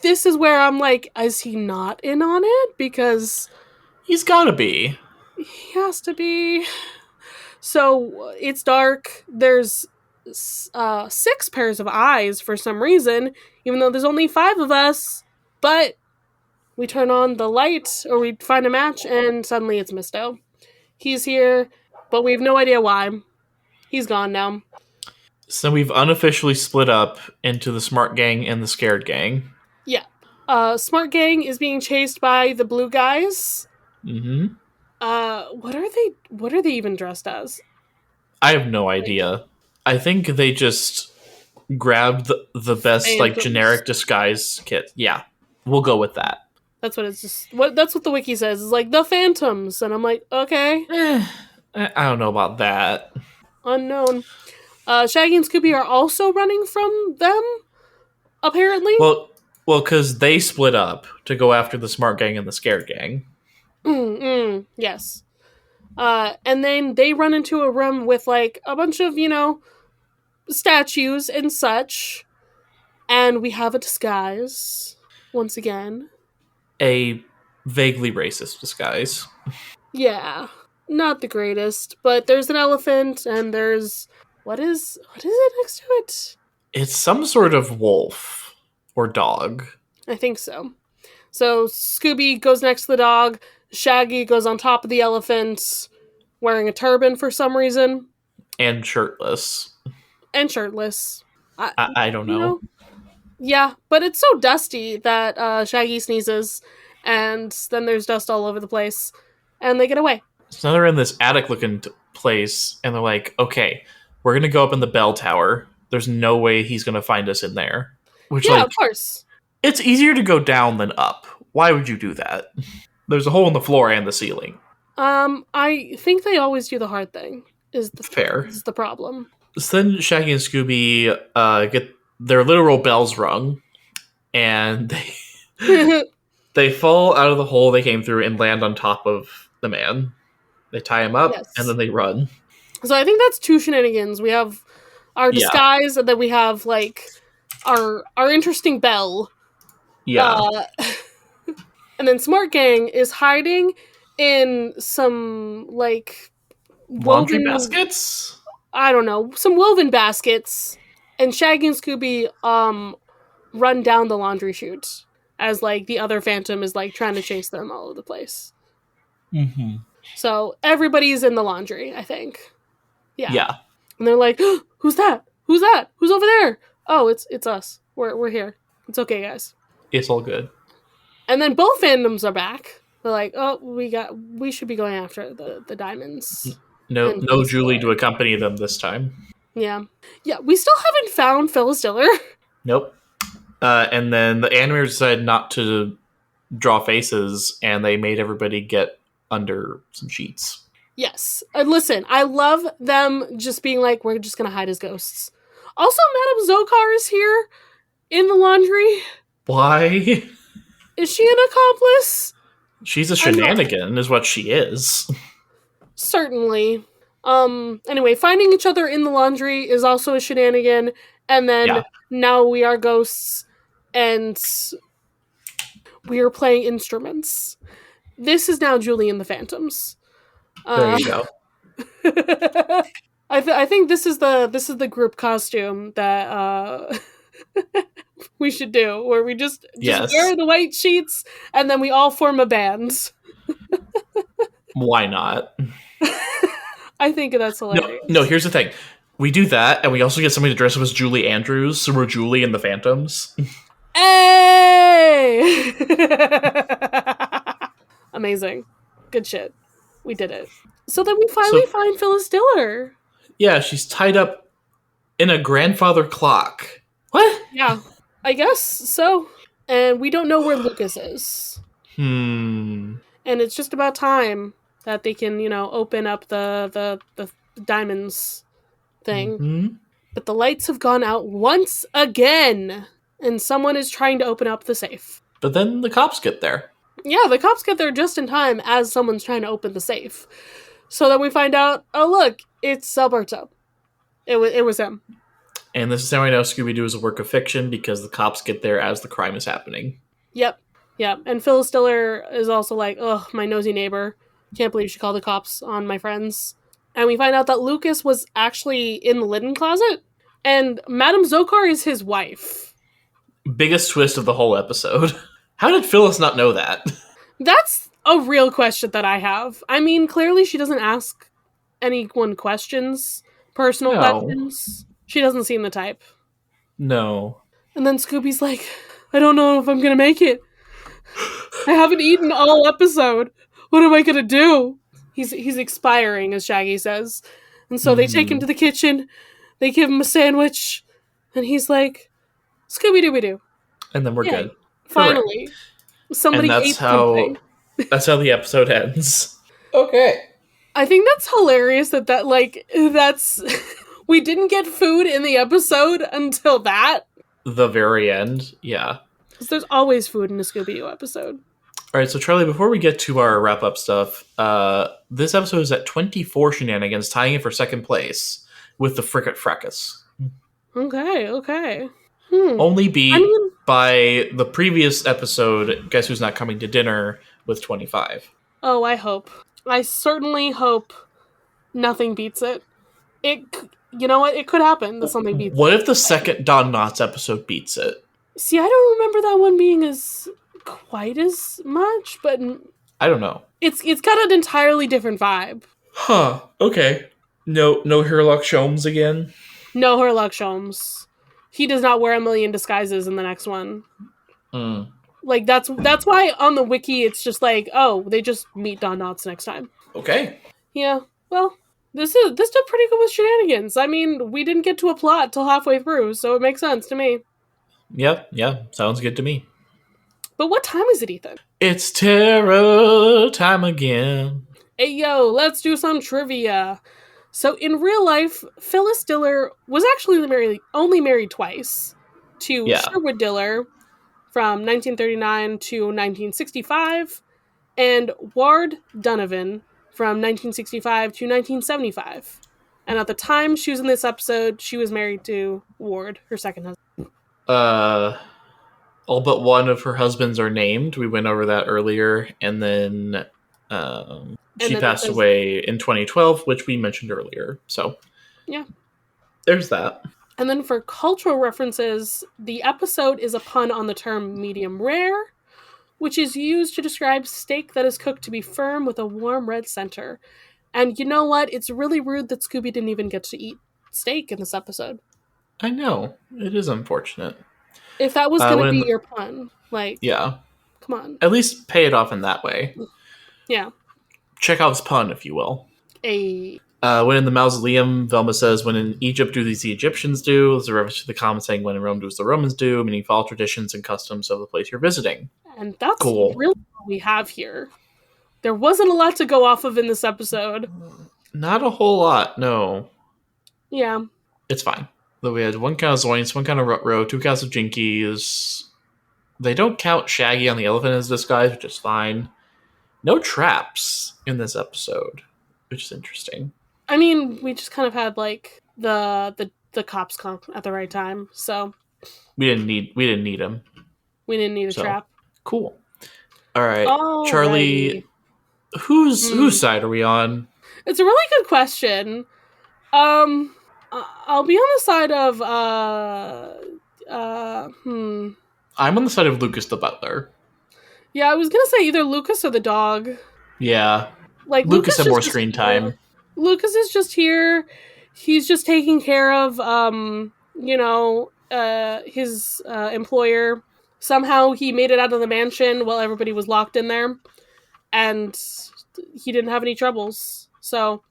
S2: This is where I'm like, is he not in on it? Because
S1: He's gotta be.
S2: he has to be. So it's dark. There's 6 pairs of eyes for some reason, even though there's only 5 of us. But we turn on the light or we find a match, and suddenly it's Misto. He's here, but we have no idea why. He's gone now.
S1: So we've unofficially split up into the smart gang and the scared gang.
S2: Yeah. Smart Gang is being chased by the blue guys.
S1: Mm-hmm.
S2: What are they even dressed as?
S1: I have no idea. I think they just grabbed the best like
S2: Phantoms.
S1: generic disguise kit. Yeah, we'll go with that.
S2: That's what it's just. That's what the wiki says. It's like the Phantoms, and I'm like, okay,
S1: I don't know about that.
S2: unknown. Shaggy and Scooby are also running from them, apparently.
S1: Well, because they split up to go after the smart gang and the scared gang.
S2: Yes. And then they run into a room with like a bunch of statues and such, and we have a disguise once again.
S1: A vaguely racist disguise.
S2: Yeah, not the greatest, but there's an elephant, and there's what is it next to it?
S1: It's some sort of wolf or dog.
S2: I think so. So Scooby goes next to the dog. Shaggy goes on top of the elephant, wearing a turban for some reason,
S1: And shirtless.
S2: and shirtless.
S1: I don't know.
S2: Yeah, but it's so dusty that Shaggy sneezes, and then there's dust all over the place, and they get away.
S1: So now they're in this attic looking place, and they're like, okay, we're going to go up in the bell tower. There's no way he's going to find us in there. Which,
S2: Yeah,
S1: like,
S2: of course.
S1: it's easier to go down than up. Why would you do that? There's a hole in the floor and the ceiling.
S2: I think they always do the hard thing.
S1: Fair.
S2: Is the problem?
S1: So then Shaggy and Scooby get their literal bells rung, and they fall out of the hole they came through and land on top of the man. They tie him up,
S2: Yes.
S1: and then they run.
S2: So I think that's 2 shenanigans. We have our
S1: Yeah.
S2: disguise, and then we have like our interesting bell.
S1: Yeah.
S2: And then Smart Gang is hiding in some like
S1: Laundry
S2: woven,
S1: baskets?
S2: I don't know, some woven baskets, and Shaggy and Scooby run down the laundry chute as like the other Phantom is like trying to chase them all over the place.
S1: Mm-hmm.
S2: So everybody's in the laundry, I think.
S1: Yeah.
S2: And they're like, oh, "Who's that? Who's that? Who's over there?" Oh, it's us. We're here. It's okay, guys.
S1: It's all good.
S2: And then both fandoms are back. They're like, "Oh, we should be going after the diamonds."
S1: No
S2: And Phyllis
S1: Julie to
S2: Diller.
S1: accompany them this time.
S2: Yeah. We still haven't found Phyllis Diller.
S1: Nope. And then the animators decided not to draw faces, and they made everybody get under some sheets.
S2: Yes. And listen, I love them just being like, we're just gonna hide as ghosts. Also, Madame Zokar is here in the laundry.
S1: Why?
S2: Is she an accomplice?
S1: She's a shenanigan, is what she is.
S2: Certainly. Anyway, finding each other in the laundry is also a shenanigan, and then now we are ghosts, and we are playing instruments. This is now Julie and the Phantoms.
S1: There you go.
S2: I think this is the group costume that we should do, where we just
S1: Yes.
S2: wear the white sheets and then we all form a band.
S1: Why not?
S2: I think that's hilarious.
S1: No, here's the thing. We do that, and we also get somebody to dress up as Julie Andrews, so we're Julie and the Phantoms.
S2: Hey! Amazing. Good shit. We did it. So then we finally
S1: So
S2: find Phyllis Diller.
S1: yeah, she's tied up in a grandfather clock. What?
S2: Yeah, I guess so. And we don't know where Lucas is.
S1: Hmm.
S2: And it's just about time that they can, open up the diamonds thing.
S1: Hmm.
S2: But the lights have gone out once again, and someone is trying to open up the safe.
S1: But then the cops get there.
S2: Yeah, the cops get there just in time as someone's trying to open the safe. So then we find out, oh look, it's Alberto. It was him.
S1: And this is how I know Scooby Doo is a work of fiction because the cops get there as the crime is happening.
S2: Yep. Yep. And Phyllis Diller is also like, ugh, my nosy neighbor. Can't believe she called the cops on my friends. And we find out that Lucas was actually in the linen closet, and Madame Zokar is his wife.
S1: Biggest twist of the whole episode. How did Phyllis not know that?
S2: That's a real question that I have. I mean, clearly she doesn't ask anyone questions, personal
S1: No.
S2: questions. She doesn't seem the type.
S1: No.
S2: And then Scooby's like, I don't know if I'm gonna make it. I haven't eaten all episode. What am I gonna do? He's expiring, as Shaggy says. And so they take him to the kitchen, they give him a sandwich, and he's like, Scooby Dooby Doo.
S1: And then we're
S2: Yay.
S1: good. Hooray.
S2: Finally. Somebody
S1: And
S2: ate something.
S1: that's how the episode ends. Okay.
S2: I think that's hilarious that's we didn't get food in the episode until that.
S1: The very end. Yeah.
S2: Because there's always food in a Scooby Doo episode.
S1: All right, so Charlie, before we get to our wrap up stuff, this episode is at 24 shenanigans, tying it for second place with the Frickin' Fracas.
S2: Okay.
S1: Only beat
S2: I mean,
S1: by the previous episode, Guess Who's Not Coming to Dinner, with 25.
S2: oh, I hope. I certainly hope nothing beats it. You know what? It could happen that something beats
S1: What
S2: it.
S1: if the second Don Knotts episode beats it?
S2: See, I don't remember that one being as quite as much, but
S1: I don't know.
S2: it's got an entirely different vibe.
S1: Huh. Okay. No Herlock Sholmes again?
S2: No Herlock Sholmes. He does not wear a million disguises in the next one.
S1: Mm.
S2: Like that's why on the wiki it's just like, oh, they just meet Don Knotts next time.
S1: Okay.
S2: Yeah. Well, this did pretty good with shenanigans. I mean, we didn't get to a plot till halfway through, so it makes sense to me.
S1: Yep. Yeah. Sounds good to me.
S2: But what time is it, Ethan?
S1: It's terror time again.
S2: Hey yo, let's do some trivia. So in real life, Phyllis Diller was actually only married twice to
S1: Yeah.
S2: Sherwood Diller from 1939 to 1965, and Ward Donovan from 1965 to 1975. And at the time she was in this episode, she was married to Ward, her second husband.
S1: All but one of her husbands are named. We went over that earlier, and then she passed away in 2012, which we mentioned earlier. So,
S2: yeah,
S1: there's that.
S2: And then for cultural references, the episode is a pun on the term medium rare, which is used to describe steak that is cooked to be firm with a warm red center. And you know what? It's really rude that Scooby didn't even get to eat steak in this episode.
S1: I know. It is unfortunate.
S2: If that was going to be your pun,
S1: yeah.
S2: Come on.
S1: At least pay it off in that way.
S2: Yeah.
S1: Chekhov's pun, if you will.
S2: A.
S1: When in the mausoleum, Velma says, when in Egypt do these the Egyptians do. There's a reference to the comment saying, when in Rome do as the Romans do, meaning follow traditions and customs of the place you're visiting.
S2: And that's
S1: cool.
S2: Really what we have here. There wasn't a lot to go off of in this episode.
S1: Not a whole lot, no.
S2: Yeah.
S1: It's fine. Though we had one count of Zoinks, one count of Rutro, two counts of Jinkies. They don't count Shaggy on the elephant as disguise, which is fine. No traps in this episode, which is interesting.
S2: I mean, we just kind of had the cops come at the right time, so
S1: we didn't need them.
S2: We didn't need a trap.
S1: Cool. All right,
S2: Alrighty.
S1: Charlie. Whose side are we on?
S2: It's a really good question. I'll be on the side of
S1: I'm on the side of Lucas the butler.
S2: Yeah, I was gonna say either Lucas or the dog.
S1: Yeah.
S2: Like
S1: Lucas had more screen time.
S2: Lucas is just here. He's just taking care of his employer. Somehow he made it out of the mansion while everybody was locked in there. And he didn't have any troubles. So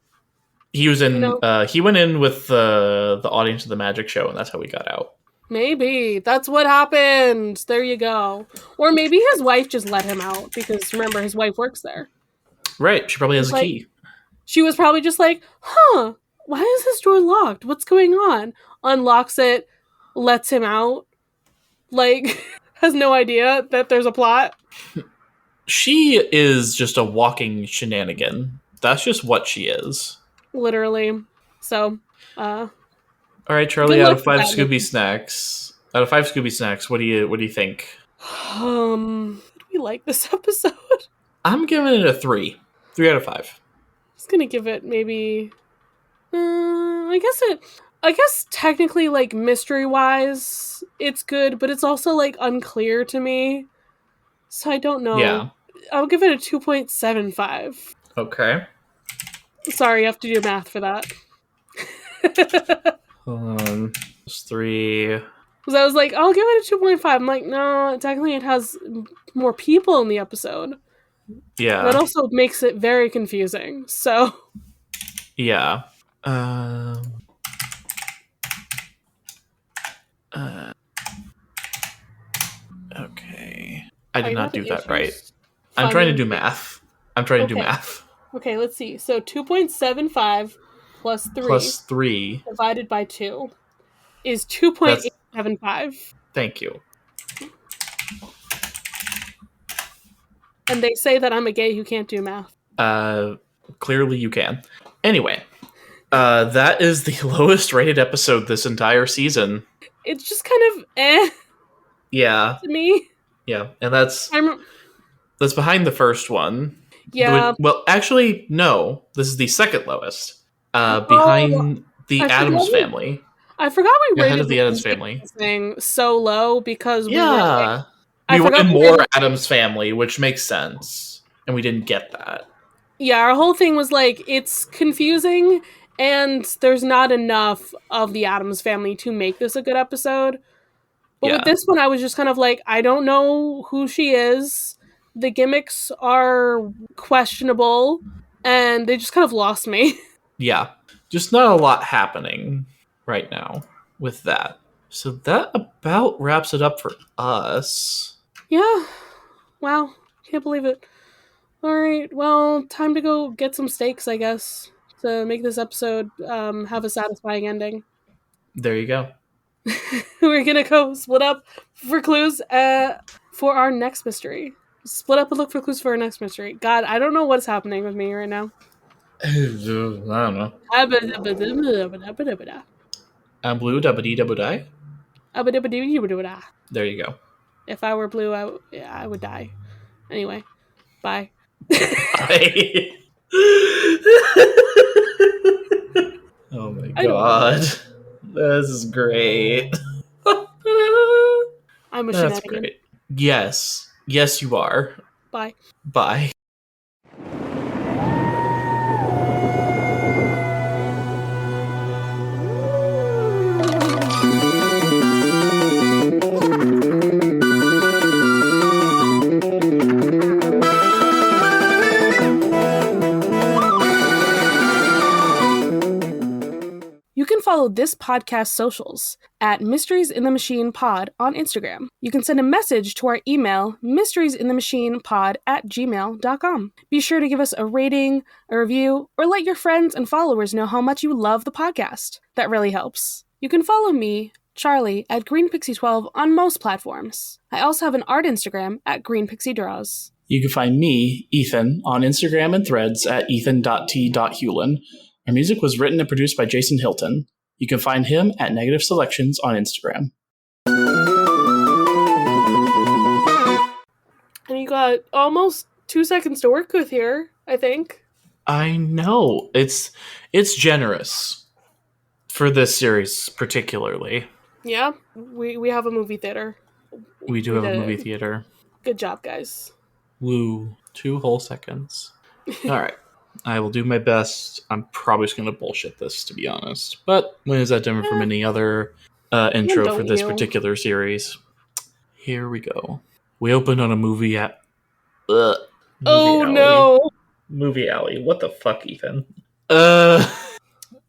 S1: He was
S2: you
S1: in.
S2: know,
S1: He went in with the audience of the magic show, and that's how he got out.
S2: maybe that's what happened. There you go. Or maybe his wife just let him out because remember his wife works there.
S1: Right. She probably has
S2: It's
S1: a
S2: like
S1: key.
S2: she was probably just like, "Huh, why is this door locked? What's going on?" Unlocks it, lets him out. Like has no idea that there's a plot.
S1: She is just a walking shenanigan. That's just what she is.
S2: Literally. So, uh
S1: All right,
S2: good
S1: Charlie. Out
S2: luck
S1: of
S2: with
S1: five
S2: that,
S1: Scooby
S2: Nikki.
S1: snacks. Out of five Scooby snacks, what do you think?
S2: Did we like this episode?
S1: I'm giving it a 3. 3 out of 5.
S2: I was gonna give it maybe. I guess it. I guess technically, like mystery wise, it's good, but it's also like unclear to me. So I don't know.
S1: Yeah.
S2: I'll give it a 2.75.
S1: Okay.
S2: Sorry, you have to do math for that.
S1: It's 3.
S2: Because I was like, I'll give it a 2.5. I'm like, no, technically it has more people in the episode. That
S1: Yeah.
S2: also makes it very confusing. So,
S1: Yeah. Um. Uh, okay. I
S2: are
S1: did
S2: you
S1: not
S2: having
S1: do that right.
S2: issues
S1: I'm trying to
S2: finding?
S1: do math. I'm trying to do
S2: Okay.
S1: math.
S2: Okay, let's see. So 2.75 plus 3
S1: Plus 3.
S2: divided by 2 is
S1: That's.
S2: 2.875.
S1: Thank you.
S2: And they say that I'm a gay who can't do math.
S1: Uh. Clearly you can. Anyway. That is the lowest rated episode this entire season.
S2: It's just kind of
S1: Yeah.
S2: to me.
S1: Yeah. And that's
S2: I'm
S1: that's behind the first one.
S2: yeah.
S1: Well, actually, no. This is the second lowest.
S2: Oh,
S1: Behind the
S2: I forgot
S1: Addams
S2: we
S1: Family.
S2: I forgot we
S1: Ahead
S2: rated
S1: of
S2: the
S1: the Addams Family.
S2: shenanigans thing so low because we were like
S1: Yeah.
S2: I
S1: We
S2: forgot
S1: wanted
S2: we
S1: more
S2: rated
S1: Addams Family, which makes sense. And we didn't get that.
S2: yeah, our whole thing was like it's confusing and there's not enough of the Addams family to make this a good episode. But with
S1: Yeah.
S2: this one I was just kind of like I don't know who she is. The gimmicks are questionable and they just kind of lost me.
S1: Yeah. Just not a lot happening right now with that. So that about wraps it up for us.
S2: Yeah. Wow. Can't believe it. All right. Well, time to go get some steaks, I guess, to make this episode have a satisfying ending.
S1: There you go.
S2: We're gonna go split up for clues for our next mystery. Split up and look for clues for our next mystery. God, I don't know what's happening with me right now.
S1: I don't know. I'm blue, double double die. There you go.
S2: If I were blue, I would die. Anyway, bye.
S1: I... oh my
S2: I don't know.
S1: god. This is great.
S2: I'm a
S1: That's
S2: shenanigan.
S1: great. Yes. Yes, you are.
S2: Bye.
S1: Bye.
S2: You can follow this podcast socials at Mysteries in the Machine Pod on Instagram. You can send a message to our email, mysteriesinthemachinepod@gmail.com. Be sure to give us a rating, a review, or let your friends and followers know how much you love the podcast. That really helps. You can follow me, Charlie, at GreenPixie12 on most platforms. I also have an art Instagram at GreenPixieDraws.
S1: You can find me, Ethan, on Instagram and threads at ethan.t.hewlin. Our music was written and produced by Jason Hilton. You can find him at Negative Selections on Instagram.
S2: And you got almost 2 seconds to work with here, I think.
S1: I know. It's generous for this series particularly.
S2: Yeah, we have a movie theater.
S1: We do have a movie theater.
S2: Good job, guys.
S1: Woo. 2 whole seconds. All right. I will do my best. I'm probably just going to bullshit this, to be honest. But when is that different from any other intro for this particular series? Here we go. We opened on a movie at... Movie
S2: oh,
S1: alley.
S2: no.
S1: Movie alley. What the fuck, Ethan? Uh